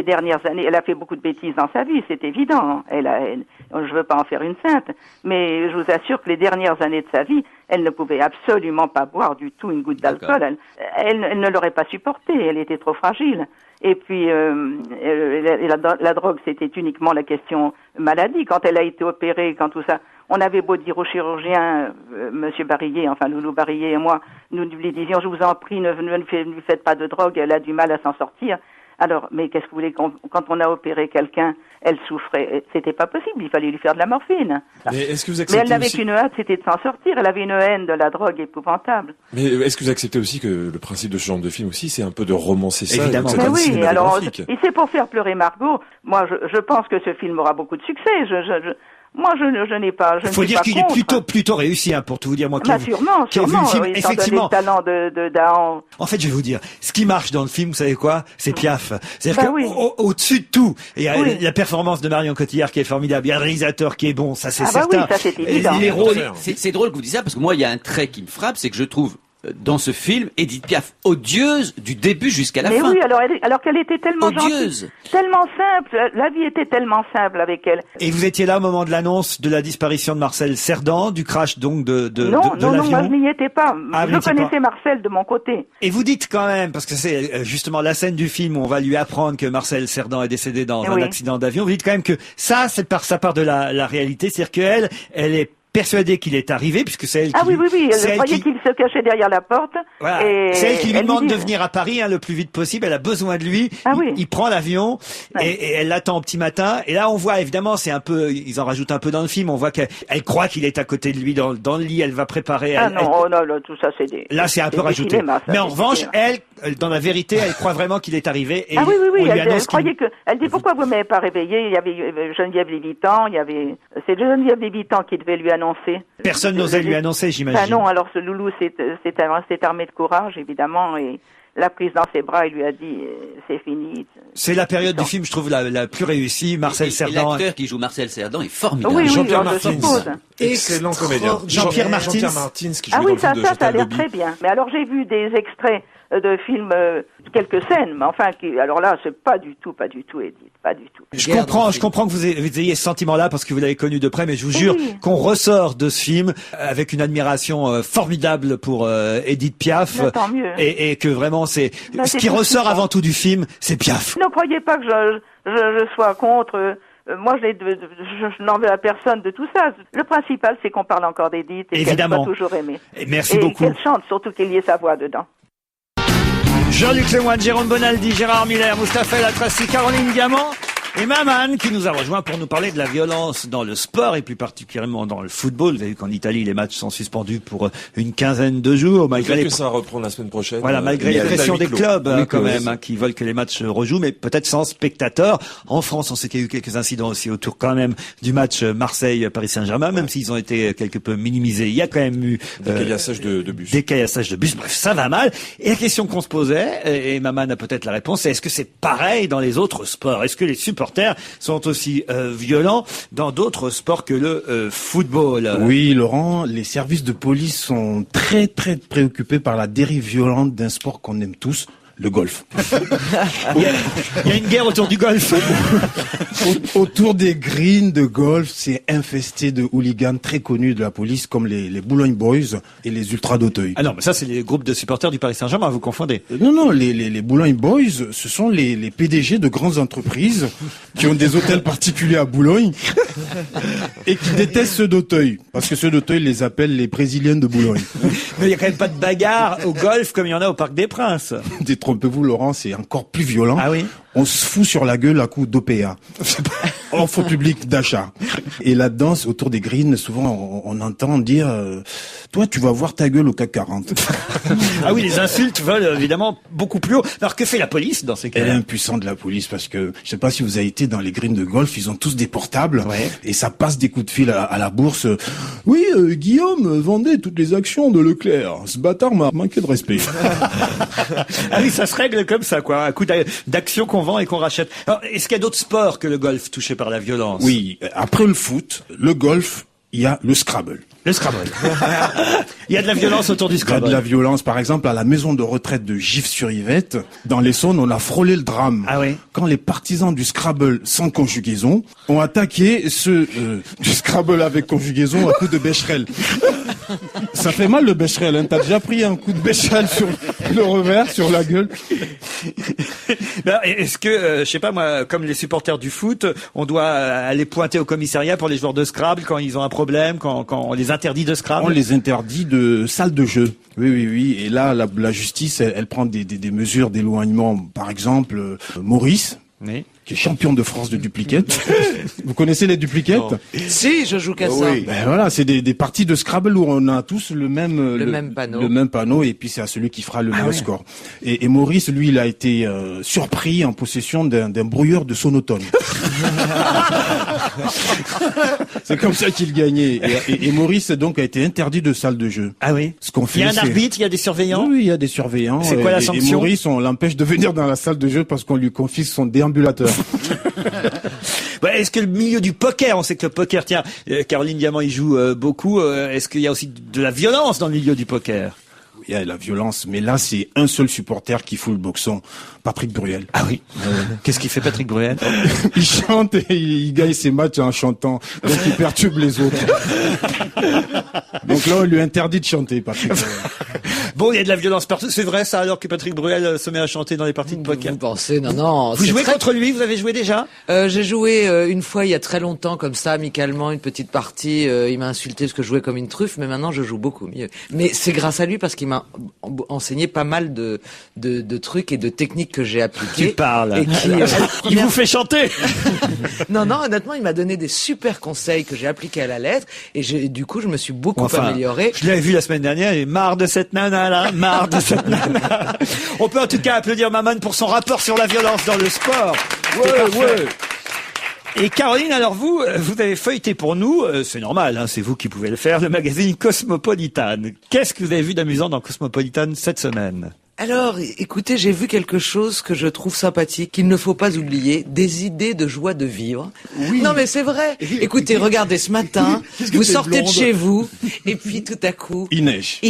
dernières années, elle a fait beaucoup de bêtises dans sa vie, c'est évident. Je veux pas en faire une sainte, mais je vous assure que les dernières années de sa vie, elle ne pouvait absolument pas boire du tout une goutte d'alcool. Elle ne l'aurait pas supporté. Elle était trop fragile. Et puis la drogue, c'était uniquement la question maladie. Quand elle a été opérée, quand tout ça, on avait beau dire au chirurgien, Monsieur Barillet, enfin Loulou Barillet et moi, nous lui disions, je vous en prie, ne lui faites pas de drogue, elle a du mal à s'en sortir. Alors, mais qu'est-ce que vous voulez, quand on a opéré quelqu'un, elle souffrait, c'était pas possible, il fallait lui faire de la morphine. Mais est-ce que vous acceptez? Mais elle n'avait qu'une hâte, c'était de s'en sortir, elle avait une haine de la drogue épouvantable. Mais est-ce que vous acceptez aussi que le principe de ce genre de film aussi, c'est un peu de romancer ça? Évidemment. Mais oui, alors, et c'est pour faire pleurer Margot, moi je pense que ce film aura beaucoup de succès, moi, je n'ai pas. Il faut dire qu'il est plutôt réussi, hein, pour tout vous dire. Moi, sûrement, qui ai vu le film, oui, effectivement. Le talent de Dahan. En fait, je vais vous dire, ce qui marche dans le film, vous savez quoi? C'est Piaf. C'est-à-dire au-dessus de tout, il y a la performance de Marion Cotillard qui est formidable, il y a le réalisateur qui est bon, ça c'est certain. Oui, ça c'est évident. Les rôles. C'est drôle que vous disiez ça, parce que moi, il y a un trait qui me frappe, c'est que je trouve dans ce film, Edith Piaf odieuse du début jusqu'à la fin. Mais oui, alors qu'elle était tellement odieuse, gentille, tellement simple, la vie était tellement simple avec elle. Et vous étiez là au moment de l'annonce de la disparition de Marcel Cerdan, du crash donc de l'avion? Non, moi je n'y étais pas. Je connaissais Marcel de mon côté. Et vous dites quand même, parce que c'est justement la scène du film où on va lui apprendre que Marcel Cerdan est décédé dans un accident d'avion, vous dites quand même que ça part de la réalité, c'est-à-dire qu'elle est persuadée qu'il est arrivé, puisque c'est elle qui... Ah oui, elle croyait qu'il se cachait derrière la porte. Voilà. C'est elle qui lui demande de venir à Paris le plus vite possible. Elle a besoin de lui. Il prend l'avion et elle l'attend au petit matin. Et là, on voit, évidemment, c'est un peu... Ils en rajoutent un peu dans le film. On voit qu'elle croit qu'il est à côté de lui dans le lit. Elle va préparer... non, tout ça, c'est des... Là, c'est un peu rajouté. Mais en revanche, elle, dans la vérité, elle croit vraiment qu'il est arrivé. Et oui, elle croyait que... Elle dit, pourquoi vous ne m'avez pas réveillé? Il y avait Geneviève Lévitan, c'est Geneviève Lévitan qui devait lui annoncer. Personne n'osait lui annoncer, j'imagine. Non, alors ce loulou s'est armé de courage, évidemment, et l'a prise dans ses bras et lui a dit c'est fini. C'est la période du film, je trouve, la plus réussie. Marcel Cerdan. L'acteur qui joue Marcel Cerdan est formidable. Oui, Jean-Pierre Martins. Excellent comédien. Jean-Pierre Martins qui joue dans le film de ça a l'air très bien. Mais alors j'ai vu des extraits de films, quelques scènes, mais enfin, alors là, c'est pas du tout, Edith, pas du tout. Je comprends que vous ayez ce sentiment-là parce que vous l'avez connu de près, mais je vous jure qu'on ressort de ce film avec une admiration formidable pour Edith Piaf. Tant mieux. Et que vraiment, ce qui ressort avant tout du film, c'est Piaf. Ne croyez pas que je sois contre. Moi, je n'en veux à personne de tout ça. Le principal, c'est qu'on parle encore d'Edith et qu'elle soit toujours aimée. Merci beaucoup. Et qu'elle chante, surtout qu'il y ait sa voix dedans. Jean-Luc Lemoyne, Jérôme Bonaldi, Gérard Miller, Mustapha El Atrassi, Caroline Diamant et Maman qui nous a rejoint pour nous parler de la violence dans le sport et plus particulièrement dans le football. Vous avez vu qu'en Italie, les matchs sont suspendus pour une quinzaine de jours. Malgré que ça va reprendre la semaine prochaine. Voilà, malgré les pressions des clubs quand même, qui veulent que les matchs rejouent, mais peut-être sans spectateurs. En France, on sait qu'il y a eu quelques incidents aussi autour quand même du match Marseille-Paris Saint-Germain, même s'ils ont été quelque peu minimisés. Il y a quand même eu des caillassages de bus. Des caillassages de bus. Bref, ça va mal. Et la question qu'on se posait, et Maman a peut-être la réponse, c'est est-ce que c'est pareil dans les autres sports? Est-ce que les supporters sont aussi violents dans d'autres sports que le football? Oui, Laurent, les services de police sont très très préoccupés par la dérive violente d'un sport qu'on aime tous, Le golf. Il y a une guerre autour du golf. Autour des greens de golf, c'est infesté de hooligans très connus de la police comme les Boulogne Boys et les Ultras d'Auteuil. Ah non, mais ça c'est les groupes de supporters du Paris Saint-Germain, vous confondez. Non, les Boulogne Boys, ce sont les PDG de grandes entreprises qui ont des hôtels particuliers à Boulogne et qui détestent ceux d'Auteuil, parce que ceux d'Auteuil les appellent les Brésiliens de Boulogne. Mais il y a quand même pas de bagarre au golf comme il y en a au Parc des Princes. Détrompez-vous, Laurent, c'est encore plus violent. Ah oui? On se fout sur la gueule à coups d'OPA. Offre publique d'achat. Et là-dedans, autour des greens, souvent, on entend dire, toi, tu vas voir ta gueule au CAC 40. Ah oui, les insultes volent évidemment beaucoup plus haut. Alors que fait la police dans ces cas-là? Elle est impuissante, la police, parce que, je sais pas si vous avez été dans les greens de golf, ils ont tous des portables. Ouais. Et ça passe des coups de fil à la bourse. Oui, Guillaume vendait toutes les actions de Leclerc. Ce bâtard m'a manqué de respect. Ah oui, ça se règle comme ça, quoi. Un coup d'action qu'on vend et qu'on rachète. Alors, est-ce qu'il y a d'autres sports que le golf touché par la violence? Oui, après le foot, le golf, il y a le Scrabble. Le Scrabble. Il y a de la violence autour du Scrabble. Il y a de la violence, par exemple, à la maison de retraite de Gif-sur-Yvette, dans l'Essonne, on a frôlé le drame. Ah oui? Quand les partisans du Scrabble sans conjugaison ont attaqué ceux du Scrabble avec conjugaison à coups de bécherel. Ça fait mal le bécherel, hein. T'as déjà pris un coup de bécherel sur le revers, sur la gueule. Ben, est-ce que, je sais pas moi, comme les supporters du foot, on doit aller pointer au commissariat pour les joueurs de Scrabble quand ils ont un problème, quand on les interdit de Scrabble? On les interdit de salles de jeu. Oui. Et là, la justice, elle prend des mesures d'éloignement. Par exemple, Maurice. Oui. Qui est champion de France de dupliquette. Vous connaissez les dupliquettes? Si, je joue qu'à ça. Oui. Ben voilà, c'est des parties de Scrabble où on a tous le même panneau. Le même panneau, et puis c'est à celui qui fera le meilleur score. Et Maurice, lui, il a été surpris en possession d'un brouilleur de sonotone. C'est comme ça qu'il gagnait. Et Maurice, donc, a été interdit de salle de jeu. Ah oui? Ce qu'on fait, il y a un arbitre, il y a des surveillants? Oui, il y a des surveillants. C'est quoi la sanction? Et Maurice, on l'empêche de venir dans la salle de jeu parce qu'on lui confisque son déambulateur. Est-ce que le milieu du poker, on sait que le poker, tiens, Caroline Diamant y joue beaucoup, est-ce qu'il y a aussi de la violence dans le milieu du poker? Il y a la violence, mais là, c'est un seul supporter qui fout le boxon, Patrick Bruel. Ah oui. Qu'est-ce qu'il fait, Patrick Bruel? Il chante et il gagne ses matchs en chantant, donc il perturbe les autres. Donc là, on lui interdit de chanter, Patrick Bruel. Bon, il y a de la violence partout. C'est vrai, ça, alors que Patrick Bruel se met à chanter dans les parties de poker? Vous pensez? Non. Vous jouez contre lui? Vous avez joué déjà? J'ai joué une fois il y a très longtemps, comme ça, amicalement, une petite partie. Il m'a insulté parce que je jouais comme une truffe, mais maintenant je joue beaucoup mieux. Mais c'est grâce à lui parce qu'il m'a enseigné pas mal de trucs et de techniques que j'ai appliquées. Tu parles. Et qui, il vous fait chanter. Non, honnêtement, il m'a donné des super conseils que j'ai appliqués à la lettre, et du coup, je me suis beaucoup amélioré. Je l'avais vu la semaine dernière, et marre de cette nana là, marre de cette nana. On peut en tout cas applaudir Maman pour son rapport sur la violence dans le sport. Ouais. Et Caroline, alors vous avez feuilleté pour nous, c'est normal, hein, c'est vous qui pouvez le faire, le magazine Cosmopolitan. Qu'est-ce que vous avez vu d'amusant dans Cosmopolitan cette semaine? Alors, écoutez, j'ai vu quelque chose que je trouve sympathique, qu'il ne faut pas oublier, des idées de joie de vivre. Oui. Non, mais c'est vrai. Écoutez, regardez, ce matin, vous sortez de chez vous, et puis tout à coup... Il neige.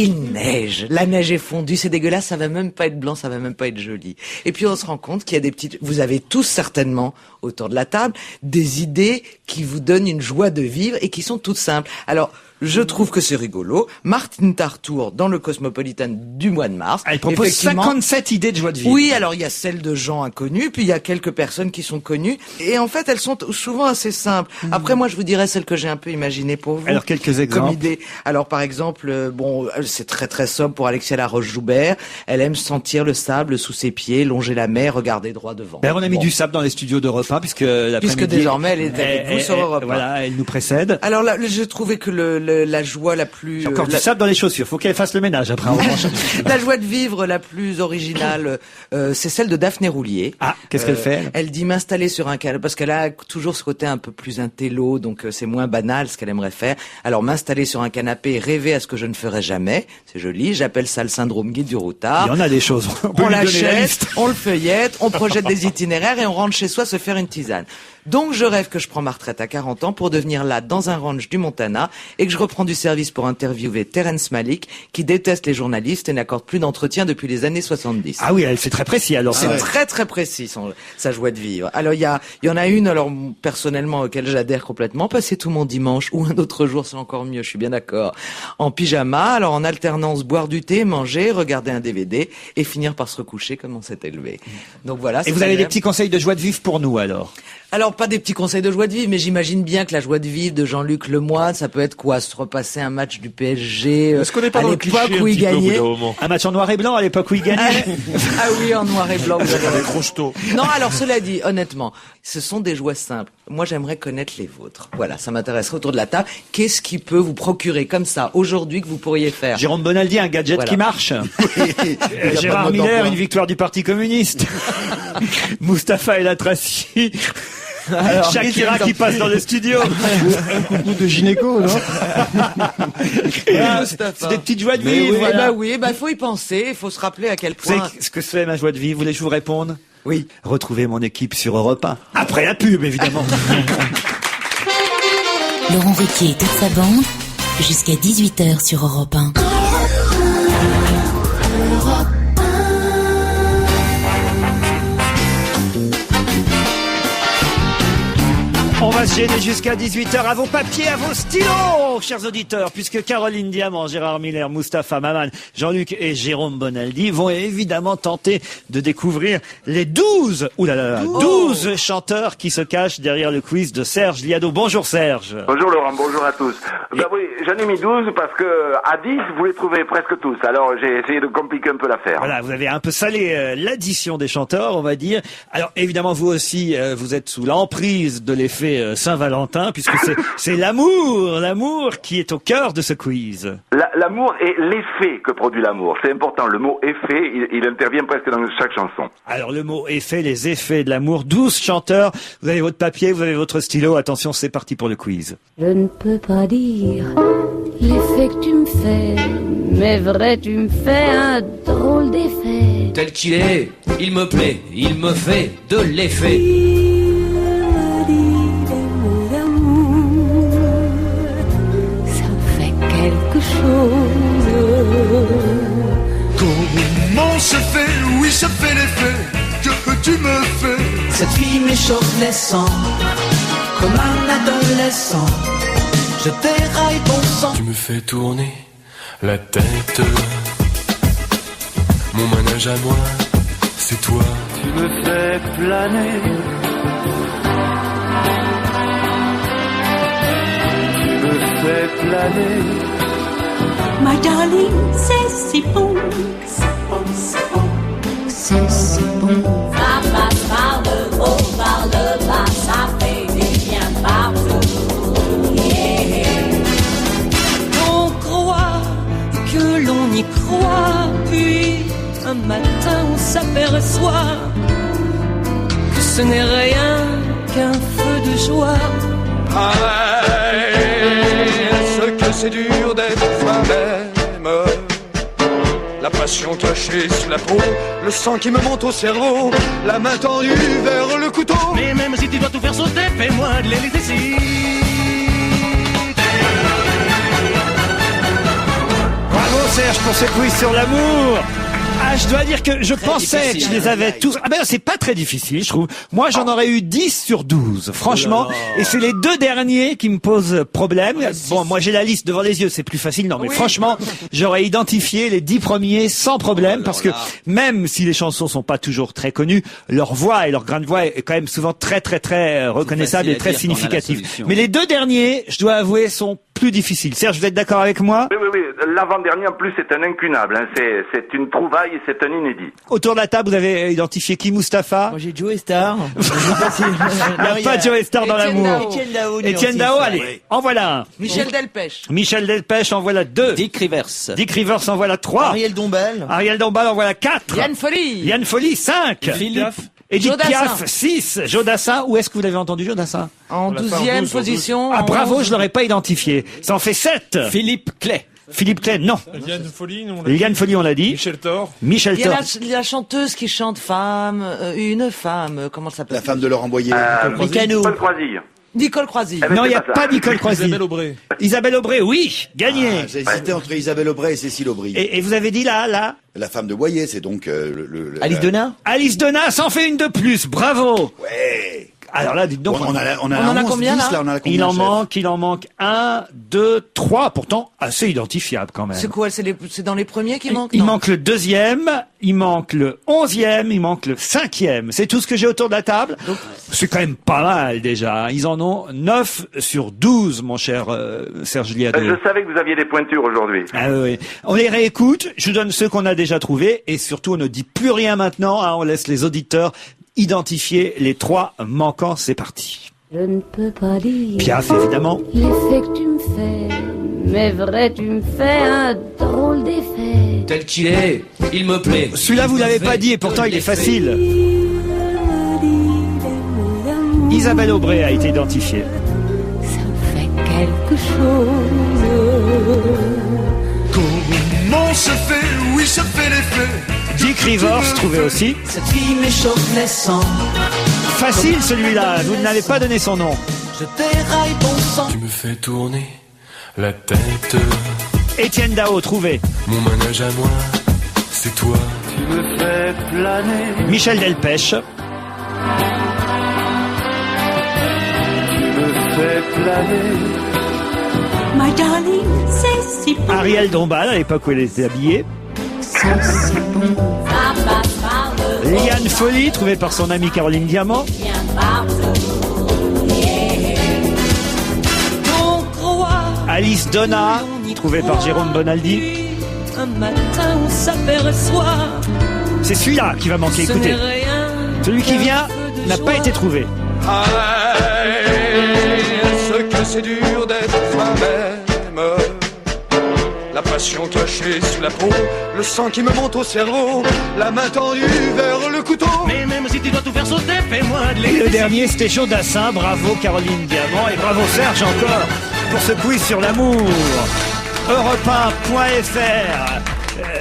La neige est fondue, c'est dégueulasse, ça va même pas être blanc, ça va même pas être joli. Et puis on se rend compte qu'il y a des petites... Vous avez tous certainement, autour de la table, des idées qui vous donnent une joie de vivre et qui sont toutes simples. Alors... Je trouve que c'est rigolo. Martine Tartour, dans le Cosmopolitan du mois de mars. Elle propose 57 idées de joie de vivre. Oui, alors il y a celles de gens inconnus, puis il y a quelques personnes qui sont connues. Et en fait, elles sont souvent assez simples. Après, moi, je vous dirais celles que j'ai un peu imaginées pour vous. Alors, quelques exemples. Comme idée. Alors, par exemple, c'est très très sobre pour Alexia Laroche-Joubert. Elle aime sentir le sable sous ses pieds, longer la mer, regarder droit devant. On a mis du sable dans les studios d'Europe 1, puisque désormais, elle est avec vous sur Europe 1. Voilà, elle nous précède. Alors là, je trouvais que la joie la plus... J'ai encore du sable dans les chaussures, faut qu'elle fasse le ménage après. La joie de vivre la plus originale, c'est celle de Daphné Roulier. Ah, qu'est-ce qu'elle fait? Elle dit m'installer sur un canapé, parce qu'elle a toujours ce côté un peu plus intello, donc c'est moins banal ce qu'elle aimerait faire. Alors m'installer sur un canapé et rêver à ce que je ne ferai jamais, c'est joli, j'appelle ça le syndrome Guy du Routard. Il y en a des choses. On l'achète, on le feuillette, on projette des itinéraires et on rentre chez soi se faire une tisane. Donc je rêve que je prends ma retraite à 40 ans pour devenir là dans un ranch du Montana et que je je reprends du service pour interviewer Terrence Malick, qui déteste les journalistes et n'accorde plus d'entretien depuis les années 70. Ah oui, elle fait très précis alors. C'est très très précis sa joie de vivre. Alors il y en a une alors personnellement auquel j'adhère complètement, passer tout mon dimanche ou un autre jour, c'est encore mieux, je suis bien d'accord, en pyjama, alors en alternance boire du thé, manger, regarder un DVD et finir par se recoucher comme on s'est élevé. Donc voilà. Et vous avez des petits conseils de joie de vivre pour nous alors? Alors pas des petits conseils de joie de vivre, mais j'imagine bien que la joie de vivre de Jean-Luc Lemoyne, ça peut être quoi? Se repasser un match du PSG Est-ce qu'on n'est pas à dans le l'époque cliché où un il petit peu au bout gagnait. d'un moment? Un match en noir et blanc à l'époque où il gagnait. Ah oui, en noir et blanc. Vous avez Avec raison. Rocheteau. Non, alors cela dit, honnêtement, ce sont des joies simples. Moi, j'aimerais connaître les vôtres. Voilà, ça m'intéresserait autour de la table. Qu'est-ce qui peut vous procurer comme ça aujourd'hui que vous pourriez faire? Jérôme Bonaldi, un gadget Voilà. qui marche. Gérard Miller, une victoire du Parti communiste. Mustapha El Atrassi. Shakira qui passe dans le studio. Un coucou de gynéco, non? C'est des petites joies de Mais vivre. oui, voilà. bah oui, bah faut y penser, il faut se rappeler à quel Vous savez point. ce que c'est ma joie de vivre? Vous voulez que je vous réponde? Oui. Retrouvez mon équipe sur Europe 1. Après la pub, évidemment. Laurent Ruquier et toute sa bande, jusqu'à 18h sur Europe 1. On va se gêner jusqu'à 18h à vos papiers, à vos stylos, chers auditeurs, puisque Caroline Diamant, Gérard Miller, Mustapha Maman, Jean-Luc et Jérôme Bonaldi vont évidemment tenter de découvrir les 12 chanteurs qui se cachent derrière le quiz de Serge Liado. Bonjour Serge. Bonjour Laurent, bonjour à tous. Ben oui, j'en ai mis 12 parce que à 10, vous les trouvez presque tous. Alors j'ai essayé de compliquer un peu l'affaire. Voilà, vous avez un peu salé l'addition des chanteurs, on va dire. Alors évidemment, vous aussi, vous êtes sous l'emprise de l'effet Saint-Valentin, puisque c'est l'amour qui est au cœur de ce quiz. L'amour est l'effet que produit l'amour. C'est important. Le mot effet, il intervient presque dans chaque chanson. Alors le mot effet, les effets de l'amour, 12 chanteurs. Vous avez votre papier, vous avez votre stylo. Attention, c'est parti pour le quiz. Je ne peux pas dire l'effet que tu me fais, mais vrai, tu me fais un drôle d'effet. Tel qu'il est, il me plaît, il me fait de l'effet. Quelque chose. Comment se fait, oui, se fait l'effet que tu me fais. Cette fille m'échauffe les sangs, comme un adolescent. Je déraille bon sang. Tu me fais tourner la tête. Mon manège à moi, c'est toi. Tu me fais planer. Tu me fais planer. My darling, c'est si bon, c'est bon, c'est bon, c'est si bon. Ça passe par le haut, par le bas, ça fait du bien partout. Yeah. On croit que l'on y croit, puis un matin on s'aperçoit que ce n'est rien qu'un feu de joie. Ce que c'est dur d'être soi-même. La passion cachée sous la peau, le sang qui me monte au cerveau, la main tendue vers le couteau. Mais même si tu dois tout faire sauter, fais-moi de l'électricité. Bravo Serge pour ce quiz sur l'amour. Ah, je dois dire que je pensais que je les avais tous. Ah ben, c'est pas très difficile, je trouve. Moi, j'en aurais eu 10 sur 12, franchement. Et c'est les deux derniers qui me posent problème. Bon, moi, j'ai la liste devant les yeux, c'est plus facile. Non, mais franchement, j'aurais identifié les 10 premiers sans problème, parce que même si les chansons sont pas toujours très connues, leur voix et leur grain de voix est quand même souvent très, très, très reconnaissable et très significatif. Mais les deux derniers, je dois avouer, sont plus difficiles. Serge, vous êtes d'accord avec moi? Oui, oui, oui. L'avant-dernier, en plus, c'est un incunable. Hein. C'est une trouvaille et c'est un inédit. Autour de la table, vous avez identifié qui, Mustapha? Moi, j'ai Joe Star. Il n'y a pas Joe Star dans l'amour. Étienne Dao, allez, en voilà un. Michel Delpech. Michel Delpech en voilà 2. Dick Rivers. Dick Rivers en voilà 3. Ariel Dombal. Ariel Dombal en voilà 4. Yann Folly. Yann Folly 5. Philippe. Edith Jodassin. Piaf 6. Jodassin, où est-ce que vous l'avez entendu, Jodassin? En 12e position. Ah en bravo, 11. je l'aurais pas identifié. Ça en fait 7. Philippe Clay. Philippe Clay, non. Yann Folly, non? Yann Folly, on l'a dit. Michel Thor. Michel Il y a Thor. la chanteuse qui chante femme, une femme, comment ça s'appelle? La femme de Laurent Boyer. Mécano. Paul Croisille. Nicole Croisy. Non, il n'y a pas Nicole Croisy. Isabelle Aubray. Isabelle Aubray, oui, gagné. J'ai hésité entre Isabelle Aubray et Cécile Aubry. Et vous avez dit là La femme de Boyer, c'est donc Alice Denain. Alice Denain s'en fait une de plus, bravo. Ouais. Alors là, dites donc. On en a en a 11, combien, 10, là on en a combien, Il en chef manque 1, 2, 3, pourtant assez identifiable quand même. C'est quoi? C'est dans les premiers qui manquent? Il non manque le 2e, il manque le 11e, il manque le 5e. C'est tout ce que j'ai autour de la table. C'est quand même pas mal déjà. Ils en ont 9 sur 12, mon cher Serge Liado. Je savais que vous aviez des pointures aujourd'hui. Ah oui. On les réécoute, je vous donne ceux qu'on a déjà trouvés et surtout on ne dit plus rien maintenant, hein, on laisse les auditeurs identifier les 3 manquants. C'est parti. Je ne peux pas dire Piaf, évidemment. l'effet que tu me fais, mais vrai, tu me fais un drôle d'effet. Tel qu'il est, il me plaît. Celui-là, vous l'avez pas dit et pourtant il est facile. Isabelle Aubray a été identifiée. Ça me fait quelque chose. Comment se fait, oui, ça fait l'effet. Dick Rivers trouvé aussi. Cette fille m'échauffe les sangs. Facile celui-là, vous ne l'avez pas donné son nom. Je déraille bon sang. Tu me fais tourner la tête. Étienne Dao trouvé. Mon manège à moi, c'est toi. Tu me fais planer. Michel Delpech. Tu me fais planer. My darling, c'est si bon. Ariel Dombal, à l'époque où elle était habillée. Ça, c'est bon. Ça passe par le Liane Folly, trouvée par son amie Caroline Diamant. bien partout. Yeah. On croit. Alice Donna, trouvée par Jérôme Bonaldi. Un matin, on s'aperçoit. C'est celui-là qui va manquer, Ce écoutez. n'est rien Celui qui qu'un vient feu de n'a pas joie. été trouvé. Ce que c'est dur d'être soi-même. La passion cachée sous la peau, le sang qui me monte au cerveau, la main tendue vers le couteau. Mais même si tu dois tout faire sauter, fais-moi de Et le dernier, c'était Jodassin. Bravo Caroline Diamant et bravo Serge encore pour ce quiz sur l'amour. Europe1.fr.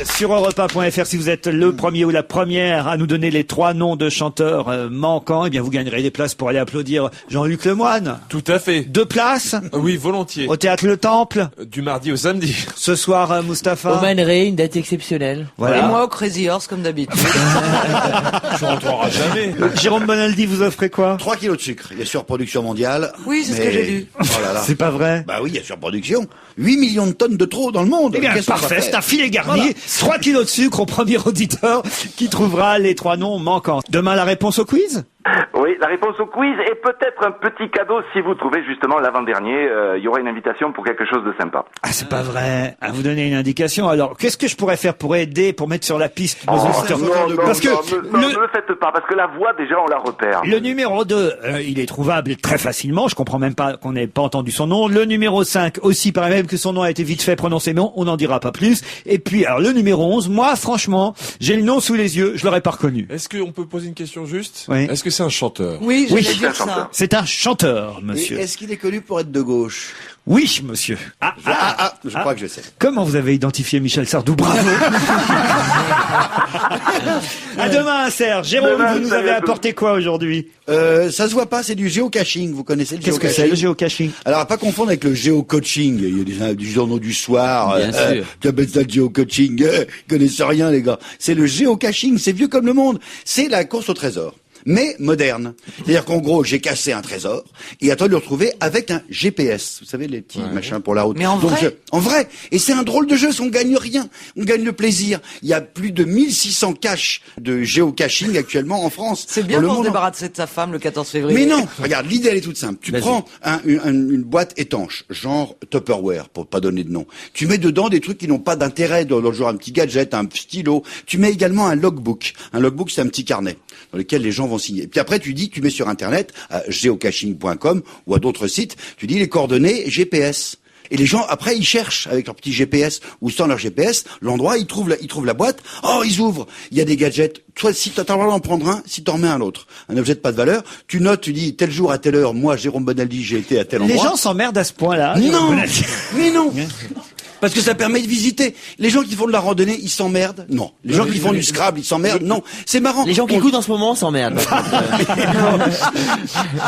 Sur Europe1.fr, si vous êtes le premier ou la première à nous donner les 3 noms de chanteurs manquants, eh bien vous gagnerez des places pour aller applaudir Jean-Luc Lemoyne. Tout à fait. 2 places Oui, volontiers. au Théâtre Le Temple. Du mardi au samedi. Ce soir, Mustapha. Au Man Ray, une date exceptionnelle. Voilà. Et moi au Crazy Horse comme d'habitude. Tu rentreras jamais. Jérôme Bonaldi, vous offrez quoi? 3 kilos de sucre. Il y a surproduction mondiale. Oui, c'est ce mais- que j'ai lu. Oh là là. C'est pas vrai? Bah oui, il y a surproduction. 8 millions de tonnes de trop dans le monde. Eh bien, Qu'est-ce qu'on va parfait, faire c'est un filet garni. Voilà. 3 kilos de sucre au premier auditeur qui trouvera les 3 noms manquants. Demain, la réponse au quiz? Oui, la réponse au quiz et peut-être un petit cadeau si vous trouvez justement l'avant-dernier. Il y aura une invitation pour quelque chose de sympa. Ah, c'est pas vrai. À vous donner une indication. Alors, qu'est-ce que je pourrais faire pour aider, pour mettre sur la piste nos auditeurs? Parce que ne le faites pas, parce que la voix déjà on la repère. le numéro 2, il est trouvable très facilement. Je comprends même pas qu'on n'ait pas entendu son nom. Le numéro 5 aussi, paraît même que son nom a été vite fait prononcé, mais on n'en dira pas plus. Et puis, alors, le numéro 11, moi, franchement, j'ai le nom sous les yeux, je l'aurais pas reconnu. Est-ce qu'on peut poser une question juste? Oui. Est-ce que c'est un chanteur? Oui, Oui. j'allais dire ça. C'est un chanteur, Et monsieur. est-ce qu'il est connu pour être de gauche? Oui, monsieur. Je crois que je sais. Comment vous avez identifié Michel Sardou? Bravo. À demain, Serge. Jérôme, Demain, vous nous salut avez à tous. apporté quoi aujourd'hui? Ça se voit pas, c'est du géocaching. Vous connaissez le Qu'est-ce que géocaching? c'est, le géocaching? Alors, à pas confondre avec le géocoaching. Il y a des journaux du soir. Bien sûr. Tu appelles ça le géocoaching. Ils connaissent rien, les gars. C'est le géocaching. C'est vieux comme le monde. C'est la course au trésor. Mais moderne. C'est-à-dire qu'en gros, j'ai cassé un trésor et à toi de le retrouver avec un GPS. Vous savez, les petits machins pour la route. Mais en vrai en vrai. Et c'est un drôle de jeu, on gagne rien. On gagne le plaisir. Il y a plus de 1600 caches de géocaching actuellement en France. C'est bien Dans le pour se monde. débarrasser de sa femme le 14 février. Mais non, regarde, l'idée elle est toute simple. Tu prends une boîte étanche, genre Tupperware, pour pas donner de nom. Tu mets dedans des trucs qui n'ont pas d'intérêt, dans le genre un petit gadget, un stylo. Tu mets également un logbook. Un logbook, c'est un petit carnet dans lequel les gens vont signer. Et puis après, tu mets sur Internet, à geocaching.com ou à d'autres sites, tu dis les coordonnées GPS. Et les gens, après, ils cherchent avec leur petit GPS ou sans leur GPS, l'endroit, ils trouvent la boîte. Oh, ils ouvrent. Il y a des gadgets. Toi, si t'as le droit d'en prendre un, si t'en remets un autre. Un objet de pas de valeur. Tu notes, tu dis, tel jour à telle heure, moi, Jérôme Bonaldi, j'ai été à tel endroit. Les gens s'emmerdent à ce point-là. Non! Mais non! Parce que ça permet de visiter. Les gens qui font de la randonnée, ils s'emmerdent? Non. Les gens qui font du Scrabble, ils s'emmerdent? Non. C'est marrant. Les gens qui écoutent en ce moment s'emmerdent.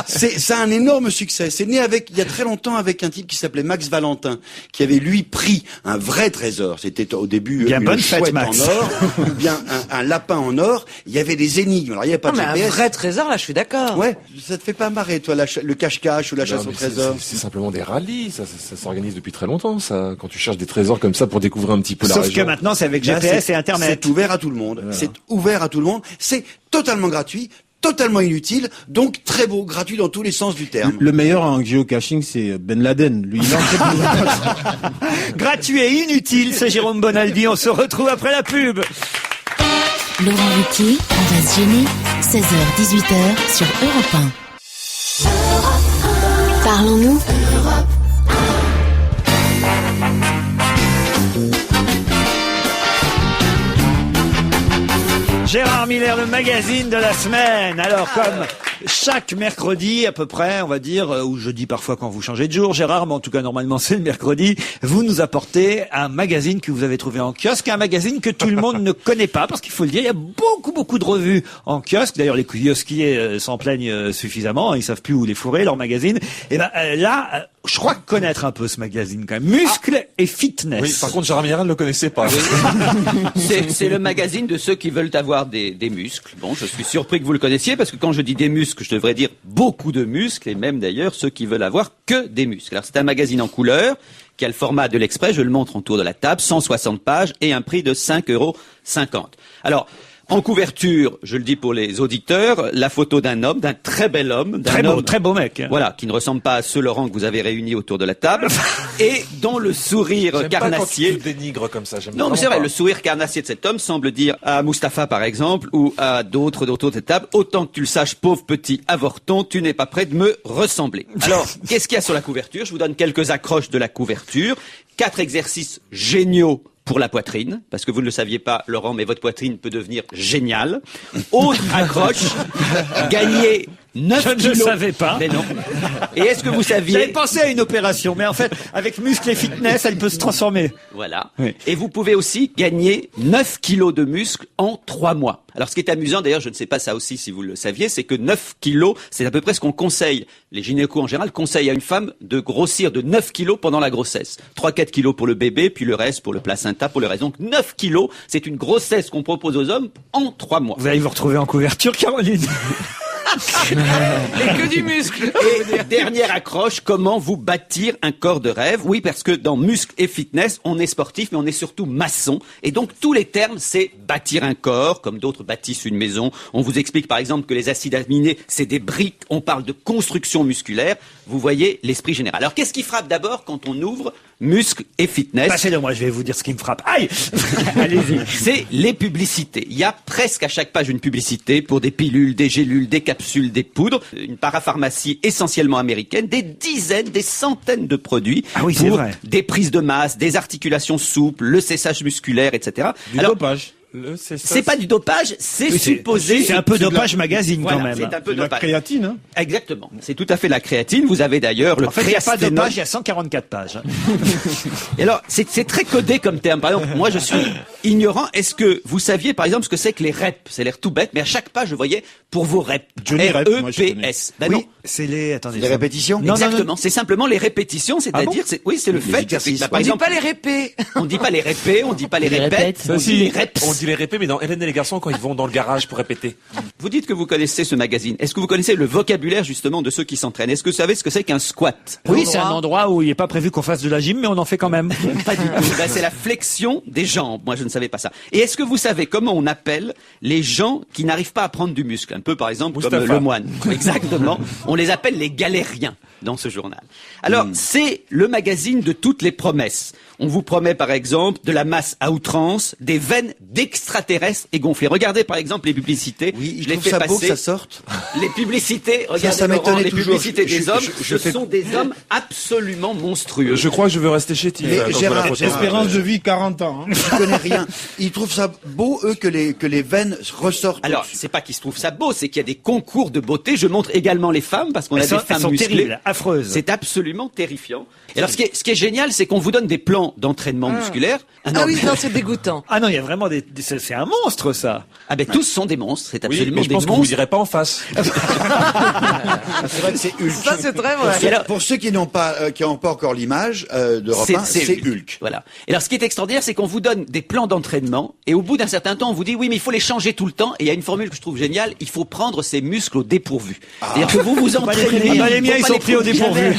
Ça a un énorme succès. C'est né il y a très longtemps avec un type qui s'appelait Max Valentin, qui avait lui pris un vrai trésor. C'était au début Bien une bonne chouette fête, Max. en or, ou bien un lapin en or. Il y avait des énigmes. Alors il n'y avait pas de mais un GPS. vrai trésor, là, je suis d'accord. Ouais, ça te fait pas marrer, toi, le cache-cache ou la chasse au trésor? C'est simplement des rallyes, ça s'organise depuis très longtemps, ça. Quand tu cherches des trésors comme ça pour découvrir un petit peu la Sauf région. que maintenant, c'est avec GPS et Internet. C'est ouvert à tout le monde. Voilà. C'est ouvert à tout le monde. C'est totalement gratuit, totalement inutile, donc très beau, gratuit dans tous les sens du terme. Le meilleur en geocaching, c'est Ben Laden. Lui, il en Gratuit et inutile, c'est Jérôme Bonaldi. On se retrouve après la pub. Laurent Ruquier, on va se gêner. 16h-18h sur Europe 1. Parlons-nous. Gérard Miller, le magazine de la semaine. Alors, comme chaque mercredi, à peu près, on va dire, ou jeudi parfois quand vous changez de jour, Gérard, mais en tout cas, normalement, c'est le mercredi, vous nous apportez un magazine que vous avez trouvé en kiosque, un magazine que tout le monde ne connaît pas, parce qu'il faut le dire, il y a beaucoup de revues en kiosque. D'ailleurs, les kiosquiers s'en plaignent suffisamment, ils savent plus où les fourrer, leurs magazines. Et ben, là, je crois connaître un peu ce magazine, quand même. Muscles et fitness. Oui, par contre, Gérard Miller ne le connaissait pas. C'est le magazine de ceux qui veulent avoir des muscles. Bon, je suis surpris que vous le connaissiez, parce que quand je dis des muscles, je devrais dire beaucoup de muscles, et même d'ailleurs ceux qui veulent avoir que des muscles. Alors c'est un magazine en couleur, qui a le format de l'Express, je le montre autour de la table, 160 pages, et un prix de 5,50 €. Alors, en couverture, je le dis pour les auditeurs, la photo d'un homme, d'un très bel homme. Très beau mec. Voilà, qui ne ressemble pas à ceux, Laurent, que vous avez réunis autour de la table. Et dont le sourire carnassier. Pas quand tu dénigres comme ça, j'aime Non, mais c'est vrai, le sourire carnassier de cet homme semble dire à Mustapha, par exemple, ou à d'autres autour de cette table, autant que tu le saches, pauvre petit avorton, tu n'es pas prêt de me ressembler. Alors, qu'est-ce qu'il y a sur la couverture? Je vous donne quelques accroches de la couverture. 4 exercices géniaux pour la poitrine, parce que vous ne le saviez pas, Laurent, mais votre poitrine peut devenir géniale. Autre accroche, gagner 9 kilos. Je ne le savais pas. Mais non. Et est-ce que vous saviez... J'avais pensé à une opération, mais en fait, avec muscles et fitness, elle peut se transformer. Voilà. Oui. Et vous pouvez aussi gagner 9 kilos de muscles en 3 mois. Alors, ce qui est amusant, d'ailleurs, je ne sais pas ça aussi si vous le saviez, c'est que 9 kilos, c'est à peu près ce qu'on conseille. Les gynécos, en général, conseillent à une femme de grossir de 9 kilos pendant la grossesse. 3-4 kilos pour le bébé, puis le reste pour le placenta, pour le reste. Donc, 9 kilos, c'est une grossesse qu'on propose aux hommes en 3 mois. Vous allez vous retrouver en couverture, Caroline. Et que du muscle. Et dernière accroche, comment vous bâtir un corps de rêve? Oui, parce que dans muscle et fitness, on est sportif, mais on est surtout maçon. Et donc, tous les termes, c'est bâtir un corps, comme d'autres bâtissent une maison. On vous explique, par exemple, que les acides aminés, c'est des briques. On parle de construction musculaire. Vous voyez l'esprit général. Alors, qu'est-ce qui frappe d'abord quand on ouvre muscle et fitness? Passez-le moi, je vais vous dire ce qui me frappe. Aïe. Allez-y. C'est les publicités. Il y a presque à chaque page une publicité pour des pilules, des gélules, des capsules, des poudres. Une parapharmacie essentiellement américaine, des dizaines, des centaines de produits oui, c'est pour vrai. des prises de masse, des articulations souples, le séchage musculaire, etc. Du dopage. C'est pas du dopage, c'est Oui, supposé. c'est un peu dopage magazine Voilà, quand même. c'est un peu De la dopage. créatine, hein. Exactement. C'est tout à fait la créatine. Vous avez d'ailleurs le En fait, il n'y a pas de créasténol. page, il y a 144 pages. Et alors, c'est très codé comme terme. Par exemple, moi, je suis ignorant. Est-ce que vous saviez, par exemple, ce que c'est que les reps? C'est l'air tout bête, mais à chaque page, je voyais pour vos reps. Johnny Rep, moi, je connais. R-E-P-S. Ben Oui, non. c'est les... Attendez. Les répétitions? Non, Exactement. C'est simplement les répétitions, c'est-à-dire, c'est le fait que, par On dit exemple, pas les répés. on dit pas les répés, on dit pas les Les répètes, répètes. on dit les reps. On dit les répés, mais dans Hélène et les garçons, quand ils vont dans le garage pour répéter. Vous dites que vous connaissez ce magazine. Est-ce que vous connaissez le vocabulaire, justement, de ceux qui s'entraînent? Est-ce que vous savez ce que c'est qu'un squat? Oui, c'est un endroit où il n'est pas prévu qu'on fasse de la gym, mais on en fait quand même. Pas du tout. Ben, c'est la flexion des jambes. Moi, je ne savais pas ça. Et est-ce que vous savez comment on appelle les gens qui n'arrivent pas à prendre du muscle? Un peu, par exemple, Mustapha. comme le moine. Exactement. On les appelle les galériens dans ce journal. Alors, c'est le magazine de toutes les promesses. On vous promet, par exemple, de la masse à outrance, des veines d'extraterrestres et gonflées. Regardez, par exemple, les publicités. Oui, je les trouve fais ça beau que passer. ça sorte. Les publicités, regardez, ça Laurent, m'étonnait les toujours. publicités des hommes, je ce fais- sont des hommes absolument monstrueux. Je crois que je veux rester chétif. Mais quand je vois Gérard, la photo. Espérance de vie 40 ans. Hein. Je connais rien. Ils trouvent ça beau, eux, que les veines ressortent. Alors, c'est pas qu'ils se trouvent ça beau, c'est qu'il y a des concours de beauté. Je montre également les femmes, parce qu'on a Elles des sont femmes musclées. terribles. affreuse. C'est absolument terrifiant. Et alors, ce qui est génial, c'est qu'on vous donne des plans d'entraînement musculaire. Ah oui, non, c'est dégoûtant. Ah non, il y a vraiment c'est un monstre, ça. Ah ben, tous sont des monstres. C'est Oui, absolument mais je des pense que vous monstres. irez pas en face. C'est vrai que c'est Hulk. Ça, c'est très vrai. Et alors- Pour ceux qui n'ont pas encore l'image d'Europe 1, c'est Hulk. Voilà. Et alors, ce qui est extraordinaire, c'est qu'on vous donne des plans d'entraînement, et au bout d'un certain temps, on vous dit, oui, mais il faut les changer tout le temps, et il y a une formule que je trouve géniale, il faut prendre ses muscles au dépourvu. C'est-à-dire que vous vous entraînez. Les miens, ils sont pris au dépourvu.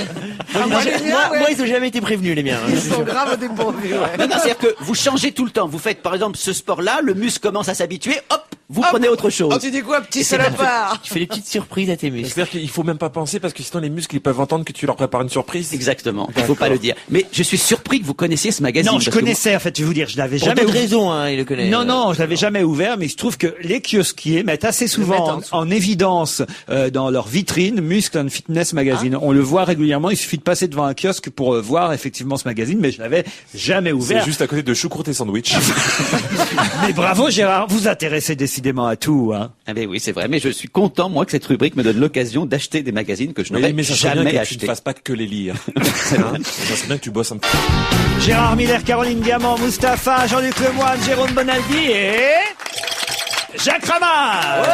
Moi, ils ont jamais été prévenus, les miens. Ils sont graves au dépourvu, ouais. Non, c'est-à-dire que vous changez tout le temps. Vous faites, par exemple, ce sport-là, le muscle commence à s'habituer, hop, vous prenez autre chose. Oh, tu dis quoi, petit salopard? Tu fais des petites surprises à tes muscles. C'est-à-dire qu'il faut même pas penser parce que sinon les muscles ils peuvent entendre que tu leur prépares une surprise. Exactement. Il faut pas le dire. Mais je suis surpris que vous connaissiez ce magazine. Non, je parce que connaissais, en fait, je vais vous dire, je l'avais Pour jamais d'autres ouvert. raisons, hein, il le connaît. Non, je l'avais jamais ouvert, mais il se trouve que les kiosquiers mettent assez souvent en évidence dans leur vitrine Muscle and Fitness Magazine. On le voit régulièrement, il suffit de passer devant un kiosque pour voir effectivement ce magazine, mais je l'avais jamais C'est ouvert. juste à côté de choucroute et sandwich. Mais bravo Gérard, vous intéressez décidément à tout. Hein. Ah ben oui, c'est vrai. Mais je suis content, moi, que cette rubrique me donne l'occasion d'acheter des magazines que je n'aurais Mais ça serait bien jamais que tu ne achetés. fasses pas que les lire. Ça serait bien que tu bosses un peu. Gérard Miller, Caroline Diamant, Mustapha, Jean-Luc Lemoyne, Jérôme Bonaldi et... Jacques Ramad.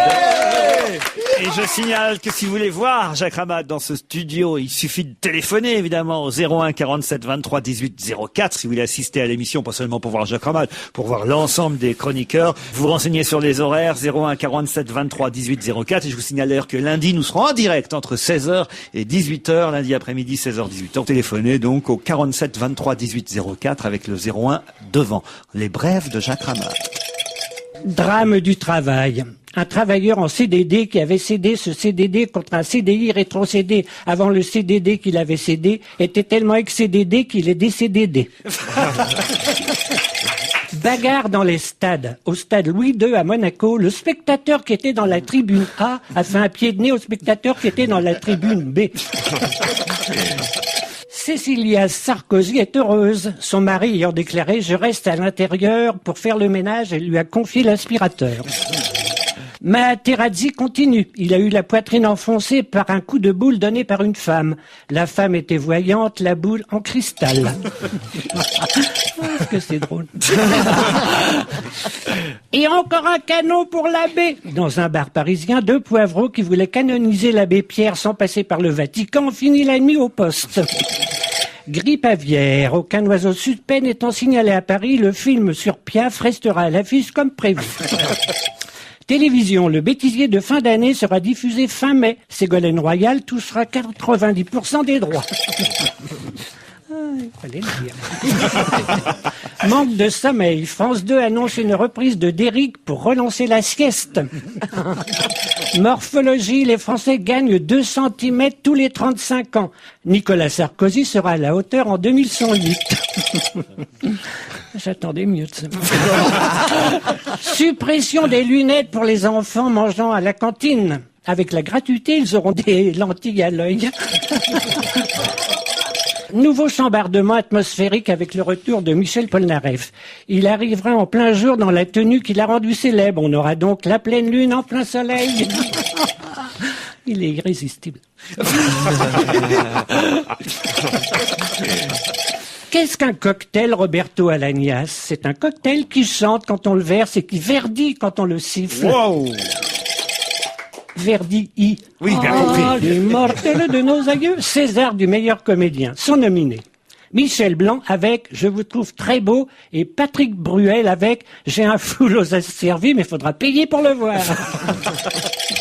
Et je signale que si vous voulez voir Jacques Ramad dans ce studio, il suffit de téléphoner évidemment au 01 47 23 18 04 si vous voulez assister à l'émission, pas seulement pour voir Jacques Ramad, pour voir l'ensemble des chroniqueurs. Vous renseignez sur les horaires 01 47 23 18 04 et je vous signale d'ailleurs que lundi nous serons en direct entre 16h et 18h, lundi après-midi 16h 18h. Téléphonez donc au 47 23 18 04 avec le 01 devant. Les brèves de Jacques Ramad. Drame du travail. Un travailleur en CDD qui avait cédé ce CDD contre un CDI rétrocédé avant le CDD qu'il avait cédé était tellement ex-CDD qu'il est décédé. Bagarre dans les stades. Au stade Louis II à Monaco, le spectateur qui était dans la tribune A a fait un pied de nez au spectateur qui était dans la tribune B. Cécilia Sarkozy est heureuse. Son mari ayant déclaré « Je reste à l'intérieur pour faire le ménage », elle lui a confié l'aspirateur. Materazzi continue. Il a eu la poitrine enfoncée par un coup de boule donné par une femme. La femme était voyante, la boule en cristal. Est-ce que c'est drôle? Et encore un canon pour l'abbé. Dans un bar parisien, 2 poivreaux qui voulaient canoniser l'abbé Pierre sans passer par le Vatican ont fini la nuit au poste. Grippe aviaire. Aucun oiseau suspect n'étant signalé à Paris, le film sur Piaf restera à l'affiche comme prévu. Télévision, le bêtisier de fin d'année sera diffusé fin mai. Ségolène Royal touchera 90% des droits. Il fallait le dire. Manque de sommeil. France 2 annonce une reprise de Derrick pour relancer la sieste. Morphologie, les Français gagnent 2 cm tous les 35 ans. Nicolas Sarkozy sera à la hauteur en 2108. J'attendais mieux de ça. Suppression des lunettes pour les enfants mangeant à la cantine. Avec la gratuité, ils auront des lentilles à l'œil. Nouveau chambardement atmosphérique avec le retour de Michel Polnareff. Il arrivera en plein jour dans la tenue qui l'a rendu célèbre. On aura donc la pleine lune en plein soleil. Il est irrésistible. Qu'est-ce qu'un cocktail, Roberto Alagnas? C'est un cocktail qui chante quand on le verse et qui verdit quand on le siffle. Wow. Verdi-I. Oui, bien compris. L'immortel de nos aïeux, César du meilleur comédien, sont nominés. Michel Blanc avec « Je vous trouve très beau » et Patrick Bruel avec « J'ai un foule aux asservis, mais faudra payer pour le voir ».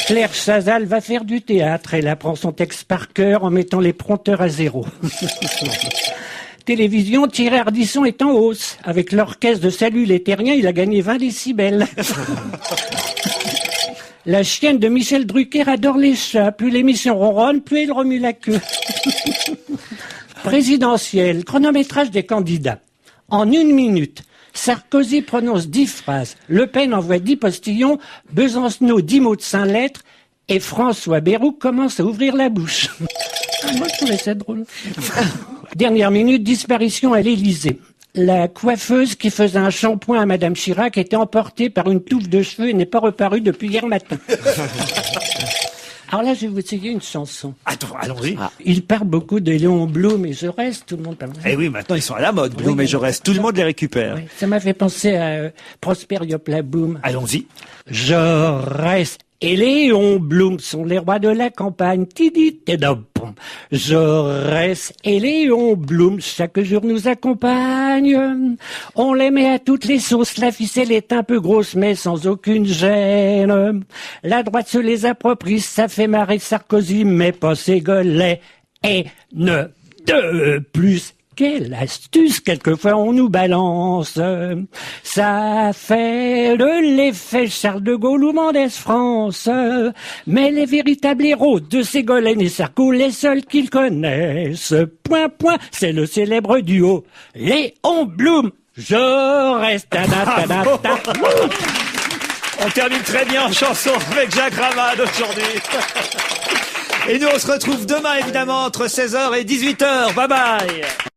Claire Chazal va faire du théâtre. Elle apprend son texte par cœur en mettant les prompteurs à 0. Télévision, Thierry Ardisson est en hausse. Avec l'orchestre de Salut les Terriens, il a gagné 20 décibels. La chienne de Michel Drucker adore les chats. Plus l'émission ronronne, plus elle remue la queue. Présidentielle, chronométrage des candidats. En 1 minute, Sarkozy prononce 10 phrases. Le Pen envoie 10 postillons. Besancenot 10 mots de 5 lettres. Et François Bayrou commence à ouvrir la bouche. Moi, je trouvais ça drôle. Dernière minute, disparition à l'Élysée. La coiffeuse qui faisait un shampoing à Madame Chirac était emportée par une touffe de cheveux et n'est pas reparue depuis hier matin. Alors là, je vais vous essayer une chanson. Attends, allons-y. Il parle beaucoup de Léon Blum et Jaurès, tout le monde parle. Eh oui, maintenant ils sont à la mode, Blum et Jaurès. Tout le monde les récupère. Ouais, ça m'a fait penser à Prosper Yopla Boom. Allons-y. Jaurès et Léon Blum sont les rois de la campagne. Jaurès et Léon Blum chaque jour nous accompagnent. On les met à toutes les sauces. La ficelle est un peu grosse mais sans aucune gêne. La droite se les approprie. Ça fait marrer Sarkozy mais pas Ségolène. Et ne de plus. Quelle astuce, quelquefois on nous balance. Ça fait de l'effet Charles de Gaulle ou Mendès France. Mais les véritables héros de Ségolène et Sarko, les seuls qu'ils connaissent. Point, point, c'est le célèbre duo Léon Blum. Je reste. On termine très bien en chanson avec Jacques Ramade aujourd'hui. Et nous, on se retrouve demain, évidemment, entre 16h et 18h. Bye bye.